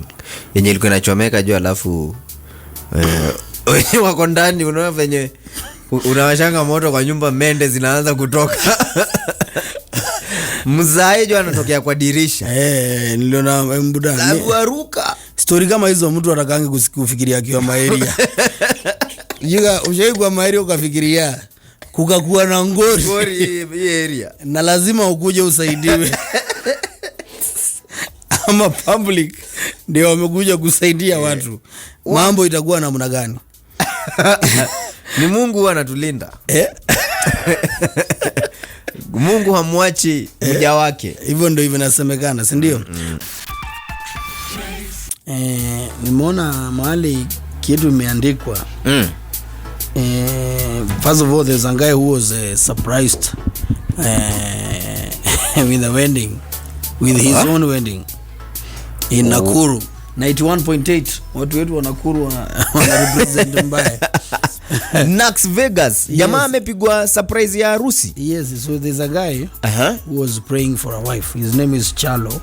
Yenye ilikuwa inachomeka juu alafu wako ndani unaona venye unawashanga moto kwa nyumba, mende zinaanza kutoka. Mzae jo anatokea kwa dirisha. Niliona mbudani. Aruka. Story kama hizo mtu atakangi kufikiria akiwa maeria. Yiga ujai kwa maeria ukafikiria kukakuwa na ngori area. Na lazima ukuje usaidiwe. Ama public ndio wamekuja kusaidia watu. Mambo itakuwa namna gani? Ni Mungu anatulinda. Mungu hamwachi mja wake. Hivyo ndio inasemekana, si ndio? Nimeona mahali kitu imeandikwa. First of all, there's a guy who was surprised with the wedding, with his own wedding in Nakuru. 91.8 watu wetu wa Nakuru wana represent mbaya. Nax Vegas. Jamaa amepigwa surprise ya harusi. Yes, so there's a guy who was praying for a wife. His name is Chalo.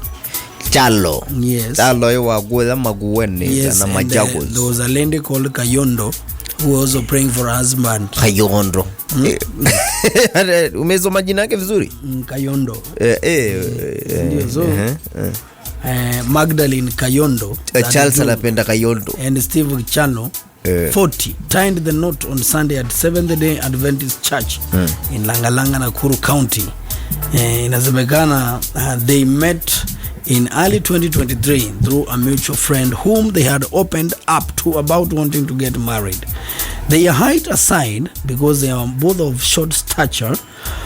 Yes. Chalo yewa gwela maguwene na majagos. There was a lady called Kayondo who was also praying for a husband. Kayondo. Umezo majina yake vizuri? Kayondo. So Magdalene Kayondo. Charles anapenda Kayondo. And Steve Chalo 40 tied the knot on Sunday at Seventh-day Adventist Church in Langalanga, Nakuru County. Inasemekana they met in early 2023 through a mutual friend whom they had opened up to about wanting to get married. Their height aside, because they are both of short stature,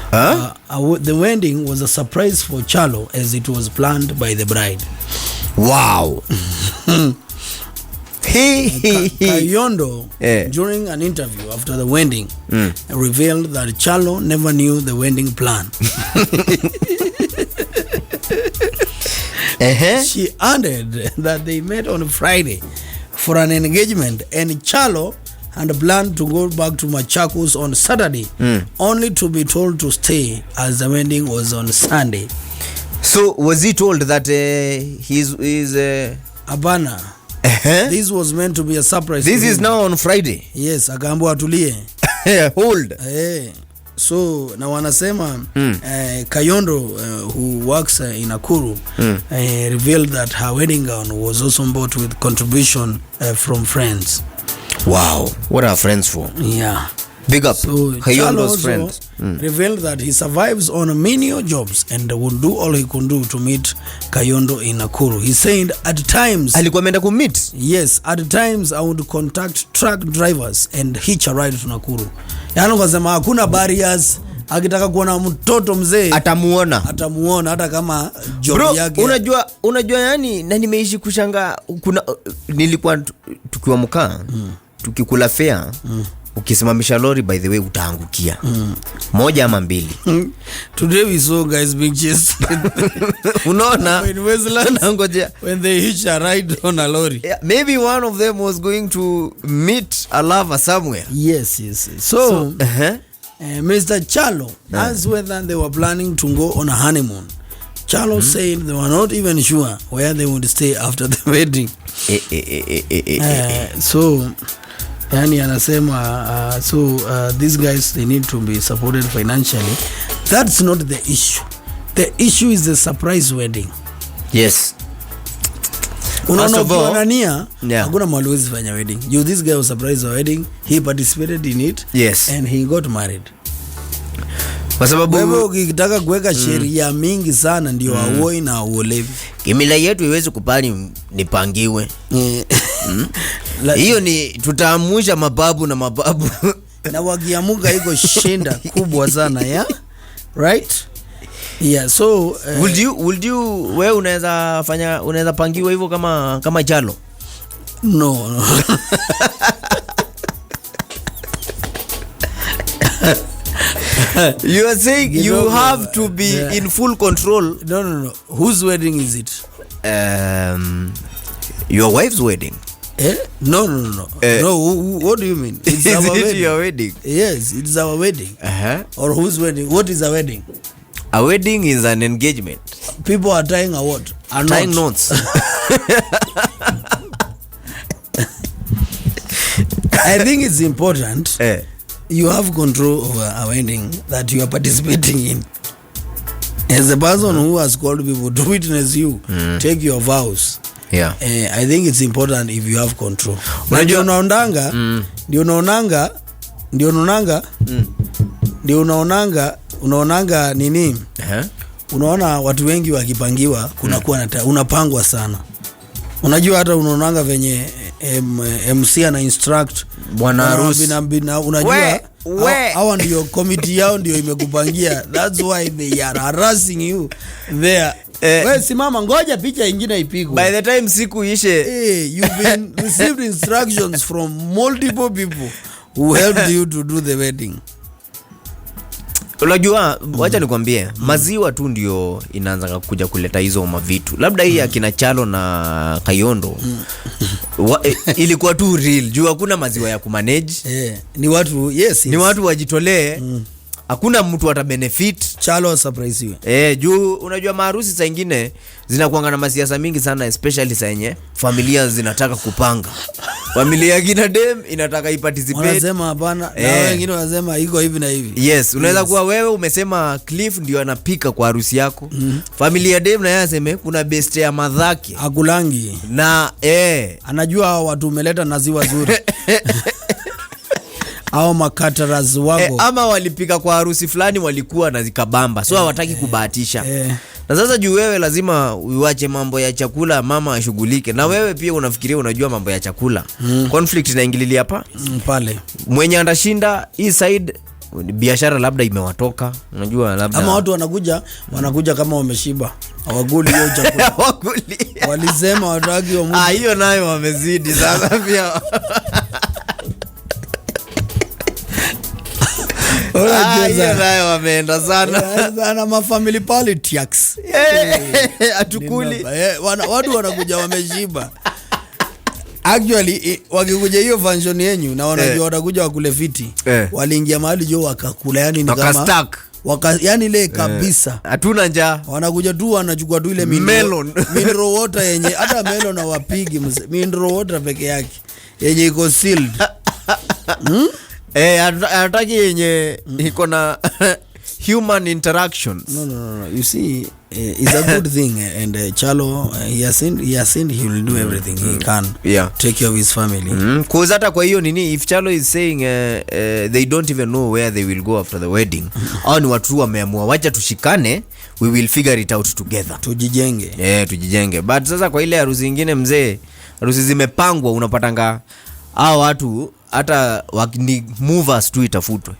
the wedding was a surprise for Chalo as it was planned by the bride. Wow. Kayondo, during an interview after the wedding, revealed that Chalo never knew the wedding plan. She added that they met on Friday for an engagement and Chalo had planned to go back to Machakos on Saturday, only to be told to stay as the wedding was on Sunday. So was he told that he's Abana? This was meant to be a surprise. This is now on Friday. Yes, akaambiwa atulie. Hold. So na wanasema Kayondo who works in Nakuru revealed that her wedding gown was also bought with contribution from friends. Wow, what are friends for? Yeah. Big up. So Kayondo's friend. revealed that he survives on menial jobs and will do all he can do to meet Kayondo in Nakuru. He said at times Alikuwa ameenda kummeet. Yes, at times I would contact truck drivers and hitch a ride to Nakuru. Yaani kasema hakuna barriers, akitaka kuona mtoto mzee atamuona hata kama job yake. Unajua yani, na nimeishi kushanga, kuna nilikuwa tukiwa mkaa tukikula fare ukisimamisha lori, by the way utaangukia moja ama mbili. Today we saw guys being chased unaona in Westlands ngojea when they hitch a ride on a lorry. Yeah, maybe one of them was going to meet a lover somewhere. Yes. So Mr. Chalo asked whether they were planning to go on a honeymoon. Chalo said they were not even sure where they would stay after the wedding. So yani anasema these guys, they need to be supported financially. That's not the issue. The issue is the surprise wedding. Yes. Unaona hakuna mahali huwezi fanya wedding. This guy was surprised a wedding. He participated in it. Yes. And he got married. Kwa sababu wewe ukitaka kuweka sheria mingi sana ndio auoi na auolevi. Kimila yetu iwezi kupani nipangiwe. Hiyo ni tutaamusha mababu na mababu. Na wakiamuka iko shinda kubwa sana ya. Right? Yeah, so would you wewe unaweza pangiwa hivyo kama Chalo? No. You are saying you have to be in full control. No. Whose wedding is it? Your wife's wedding. No. No, what do you mean? It's is our it wedding. Your wedding? Yes, it's our wedding. Or whose wedding? What is a wedding? A wedding is an engagement. People are tying a what? Tying knots. I think it's important you have control over a wedding that you are participating in. As a person who has called people to witness you, take your vows. Yeah. I think it's important if you have control. Ndio unaonanga nini? Unaona watu wengi wakipangiwa kunakuwa unapangwa sana. Unajua hata unaonanga venye MC ana instruct bwana harusi. Unajua hawa ndio committee yao ndio imekupangia. That's why they are harassing you there. Wewe simama ngoja picha nyingine ipigwe. By the time siku ishe, you've been received instructions from multiple people who helped you to do the wedding. Unajua wacha nikwambie, maziwa tu ndio inaanza kuja kuleta hizo mavitu. Labda hii akina Chalo na Kayondo ilikuwa tu real. Juu hakuna maziwa ya kumanage. Ni watu ni watu wajitolee. Hakuna mtu ata benefit. Chalo surprise you. Juu unajua maharusi saa nyingine zinakuanga na masiasa mingi sana, especially saa yenye familia zinataka kupanga. Familia ya kina dem inataka iparticipate. Wanasema hapana, na wengine wanasema iko hivi na hivi. Yes, unaweza kuwa wewe umesema Cliff ndio anapika kwa harusi yako. Familia dem na yeye aseme kuna best ya madhaki. Akulangi. Na anajua watu umeleta naziwa zuri. Au makataras wako. Ama walipika kwa harusi fulani walikuwa na zikabamba. So hawataki kubahatisha. Na sasa juu wewe lazima uache mambo ya chakula, mama ashughulike. Na wewe pia unafikiria unajua mambo ya chakula. Conflict inaingililia hapa. Pale. Mwenye anashinda hii side biashara labda imewatoka. Unajua labda. Ama watu wanakuja kama wameshiba. Hawakuli hiyo chakula. Hawakuli. Walisema wataki wa Mungu. Hiyo nayo wamezidi sasa pia. Hiyo nayo wameenda sana ma family politics. Atukuli. Watu wanakuja wameshiba. Actually wakikuja hiyo function yenyu na wanajua watakuja wakule fiti. Waliingia mahali jo wakakula, yani ni kama yani ile kabisa. Hatuna njaa. Wanakuja tu wanachukua tu ile melon water yenye hata melon na wapigi mineral water peke yake yenye iko sealed. Hataki yenye iko na human interactions. No. You see, it's a good thing, and Chalo, he has seen he will do everything he can. Take care of his family. Cause hata kwa hiyo nini, if Chalo is saying they don't even know where they will go after the wedding, au ni watu wameamua wacha tushikane, we will figure it out together. Tujijenge. Tujijenge. But sasa kwa ile harusi nyingine mzee, harusi zimepangwa, unapatanga hao watu hata wakini movers tu itafutwe.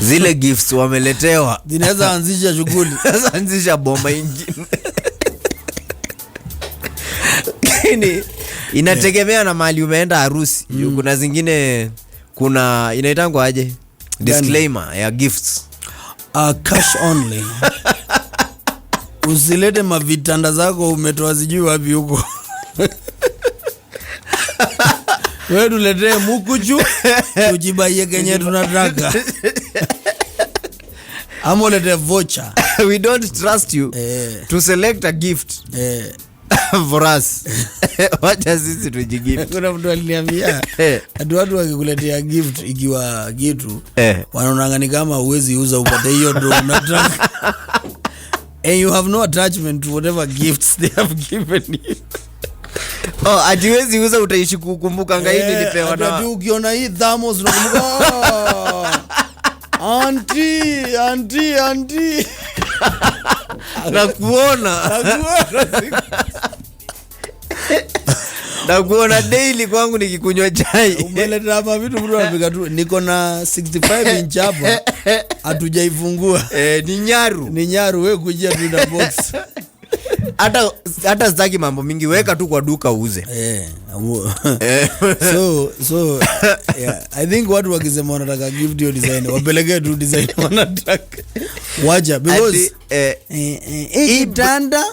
Zile gifts wameletewa zinaweza anzisha shughuli, anzisha bomba nyingine. Lakini inategemea na mahali umeenda harusi. Kuna zingine kuna inaitangwa aje? Disclaimer ya gifts. Cash only. Usilete mavitanda zako umetoa sijui wapi huko. Wewe tuletee mukuju tujibaie kenye tunataka. Amolete voucher. We don't trust you to select a gift for us. Wacha sisi tujigift. Kuna mtu aliniambia watu wakikuletea gift ikiwa kitu wanaona ni kama uwezi uza upate hiyo ndo unataka. And you have no attachment to whatever gifts they have given you. Ajiwezi uza utaishi kukumbuka ngaini nilipewa na. Hata ukiona hii thermos unakumbuka auntie. Na kuona daily kwangu nikikunywa chai. Umeleta hapa vitu mtu anapiga tu. Niko na 65 inch hapa. Hatujaifungua. Ni nyaru wewe kujia tu na box. Hata sitaki mambo mingi, weka tu kwa duka uuze. So yeah, I think watu wakisema wanataka gift yo design wapeleke tu design wanataka. Waja because danda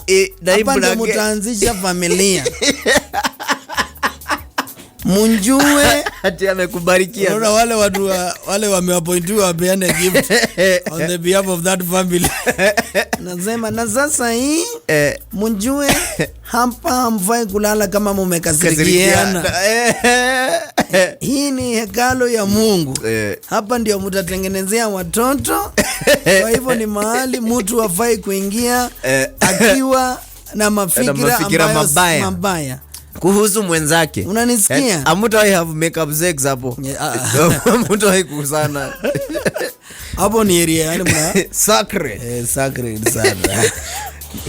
hapa ndo mtaanzisha familia. Munjue ati amekubarikia. Unaona wale watu wale wameappointiwa wapeane gift on the behalf of that family. Nasema na sasa hii munjue hapa hamfai kulala kama mmekasirikiana. Hii ni hekalo ya Mungu. Hapa ndio mtatengenezea watoto. Kwa hivyo ni mahali mtu hafai kuingia akiwa na mafikira mabaya. Kuhusu mwenzake. Unanisikia? Amuta I have makeup sex hapo. Amuta haikusana. Hapo ni area yani mna sacred. Sacred sana.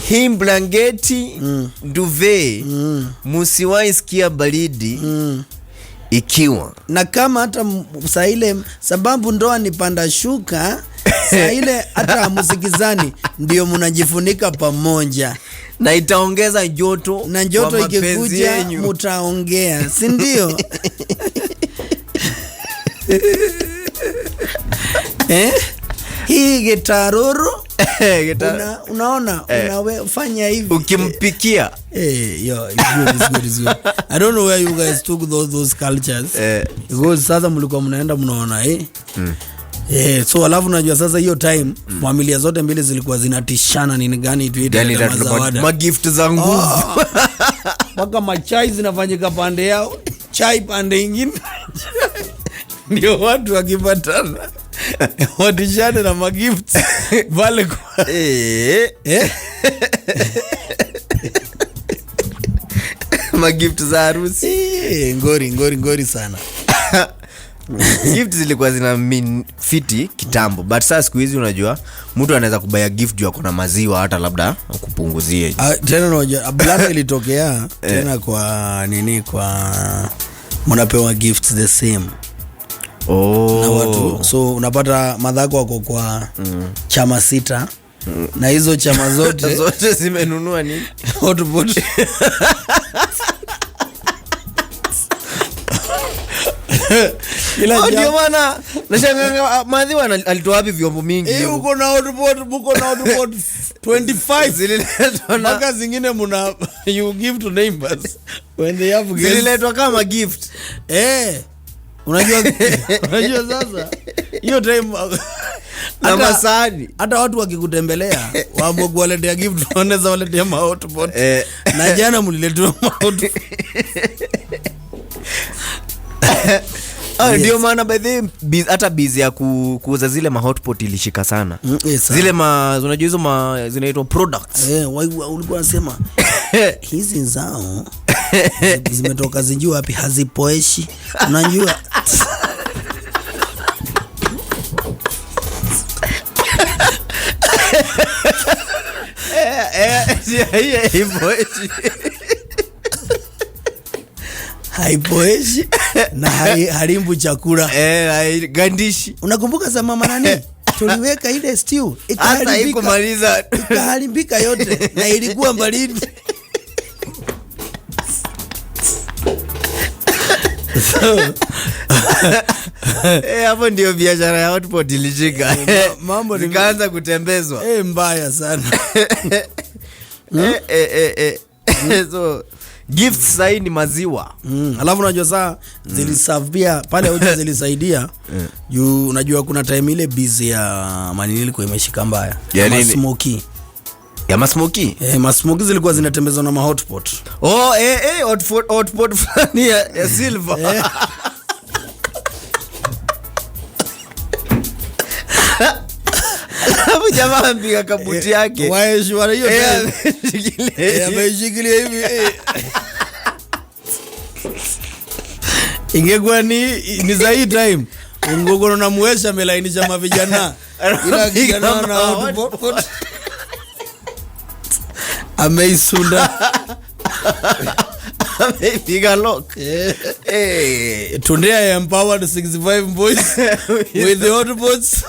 Hii blanketi duvet musiwai sikia baridi ikiwa. Na kama hata saa ile sababu ndoa ni panda shuka, saa ile hata musikizani ndio mnajifunika pamoja. Na itaongeza joto. Na joto ikikuja mutaongea, si ndio? Hii gitaroro unaona unafanya hivi ukimpikia. It's good. I don't know where you guys took those cultures. Because sasa mlikuwa mnaenda mnaona so alafu najua sasa hiyo time familia zote mbili zilikuwa zinatishana nini gani tuite kama zawadi. Magift za nguvu. Mpaka machai zinafanyika pande yao, chai pande nyingine. Ndio watu wakipatana watishane na magift vale kwa magift za harusi. Ngori sana. Gift zilikuwa zina fiti kitambo, but sasa siku hizi unajua mtu anaweza kubaya gift juu akona maziwa hata labda kupunguzie. Tena unajua blana ilitokea tena kwa nini kwa mnapewa gifts the same. Na watu so unapata madhako wako kwa chama 6 na hizo chama zote zimenunua nini? Hotpot. Ndio maana nashangaa madhiwa alitoa wapi vyombo mingi. Uko na hotpot 25 zililetwa na maka zingine you give to neighbors when they have guests. Zililetwa kama gift. Unajua sasa hiyo time na masani hata watu wakikutembelea waamua kuwaletea gift wanaweza waletea hotpot. Na jana mliletwa hotpot. Ndio maana by the hata busy ya kuuza zile ma hotpot ilishika sana. Yes, zile unajua hizo zinaitwa products. Ulikuwa unasema hizi zao zimetoka zinjua wapi, hazipoeshi. Unajua haipoeshi na harimbu chakula, gandishi. Unakumbuka za mama nani? Tuliweka ile stew ikaharibika yote na ilikuwa baridi. Hapo ndio biashara ya hotpot ilishika. Mambo nikaanza kutembezwa. Mbaya sana. So gift sign ni maziwa. Alafu unajua saa zilisavia pale hoja zilisaidia. Juu unajua kuna time ile busy ya manini ilikuwa imeshika mbaya. Ya smoky. Ya masmoky? Masmoky zilikuwa zinatembezwa na ma hotpot. Hotpot fulani ya silver. Hapo jamaa ampiga kabuti yake. Waeshwara hiyo. Ameshikilia hivi. Ingekuwa ni za hii time. Ngogoro na muesha melainisha mavijana. Ila kijana na hotpot. Ameisunda. Ameipiga lock. Today I empowered 65 boys with the hotpots.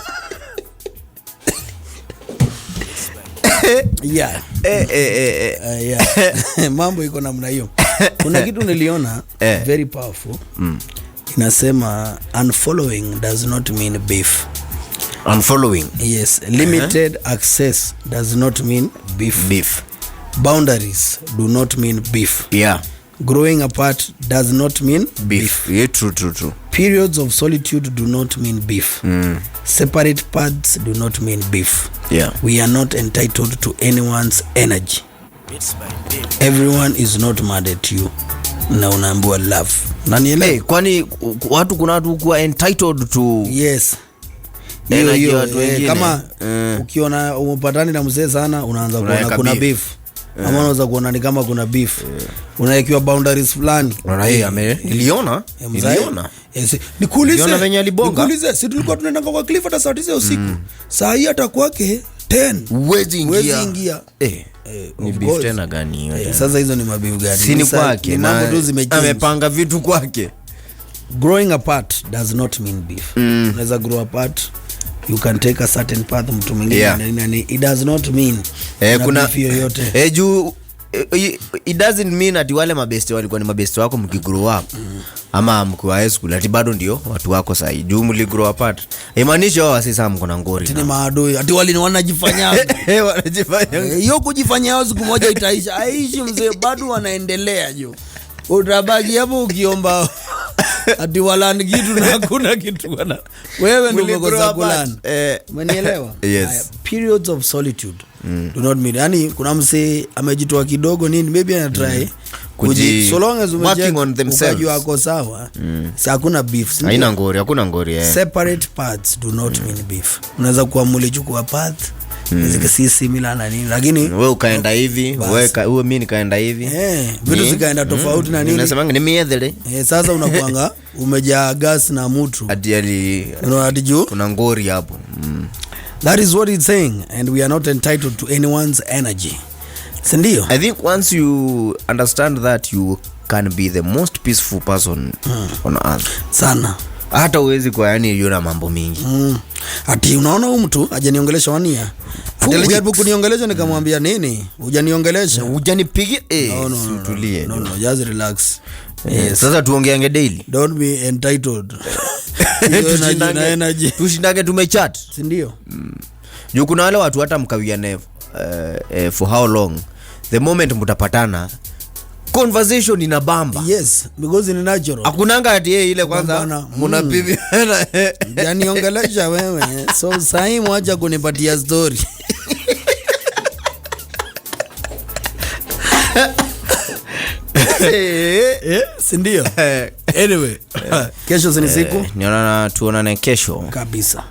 Yeah. Mambo iko namna hiyo. Kuna kitu niliona very powerful. Inasema unfollowing does not mean beef. Unfollowing? Yes. Limited access does not mean beef. Boundaries do not mean beef. Yeah. Growing apart does not mean beef. Yeah, true. Periods of solitude do not mean beef. Separate paths do not mean beef. Yeah. We are not entitled to anyone's energy. Everyone is not mad at you. Na unaambiwa love. Nanielewa. Kwani kuna watu kuwa entitled to. Yes. Hiyo watu wengine. Kama ukiona umepatani na mzee sana unaanza kuona kuna beef. Ama unaweza kuona ni kama kuna beef. Unaekiwa boundaries fulani. Niliona. Nikuulize venye alibonga. Nikuulize, si tulikuwa tunaenda kwa Clifford saa 9 usiku. Saa hii hata kwake 10. Uwezi ingia. Ni beef tena gani hiyo? Sasa hizo ni mabeef gani? Si ni kwake mambo tu zimechange. Amepanga vitu kwake. Growing apart does not mean beef. Unaweza grow apart. You can take a certain path mtu mwingine. It does not mean kuna yoyote. Juu it doesn't mean ati wale mabeste walikuwa ni mabeste wako mkigrow up. Ama mkiwa high school ati bado ndio watu wako sahi. Juu mligrow apart. Imaanisha wao sasa mko na ngori. Ni maadui. Ati wale wanajifanya. Hiyo kujifanya yao siku moja itaisha. Aishi mzee bado wanaendelea jo. Utabaki hapo ukiomba ati walani kitu na hakuna kitu bana. Wewe ndio umekosa kulani. Umenielewa? Yes. Periods of solitude do not mean. Yani kuna mse amejitoa kidogo nini maybe ana try so long as working on themselves. Ukajua wako sawa. Si hakuna beef. Hakuna ngori. Separate paths do not mean beef. Unaweza kuamua chukua path si similar na nini lakini wewe ukaenda hivi wewe mimi nikaenda hivi vitu zikaenda tofauti na nini unasema ni miedhele sasa unakuanga umejaa gas na mtu hadi juu kuna ngori hapo. That is what it's saying and we are not entitled to anyone's energy. Sindio? I think once you understand that you can be the most peaceful person on earth sana. Hata uwezi kwa yani yuna mambo mingi. Ati unaona huyu mtu hajaniongelesha wania. Alijaribu kuniongelesha nikamwambia nini? Hujaniongelesha. Hujanipigia tulie. No, just relax. Yes. Sasa tuongeange daily. Don't be entitled. Tushindage tumechat. Si ndio? Juu kuna wale watu hata mkawiane for how long. The moment mtapatana conversation inabamba. Yes, because in natural. Hakunanga ati ile kwanza mnapiviana. Yaani ongelesha wewe. So sahi mwacha kunipatia story. Si ndio? Anyway, kesho ni siku. Tuonane kesho kabisa.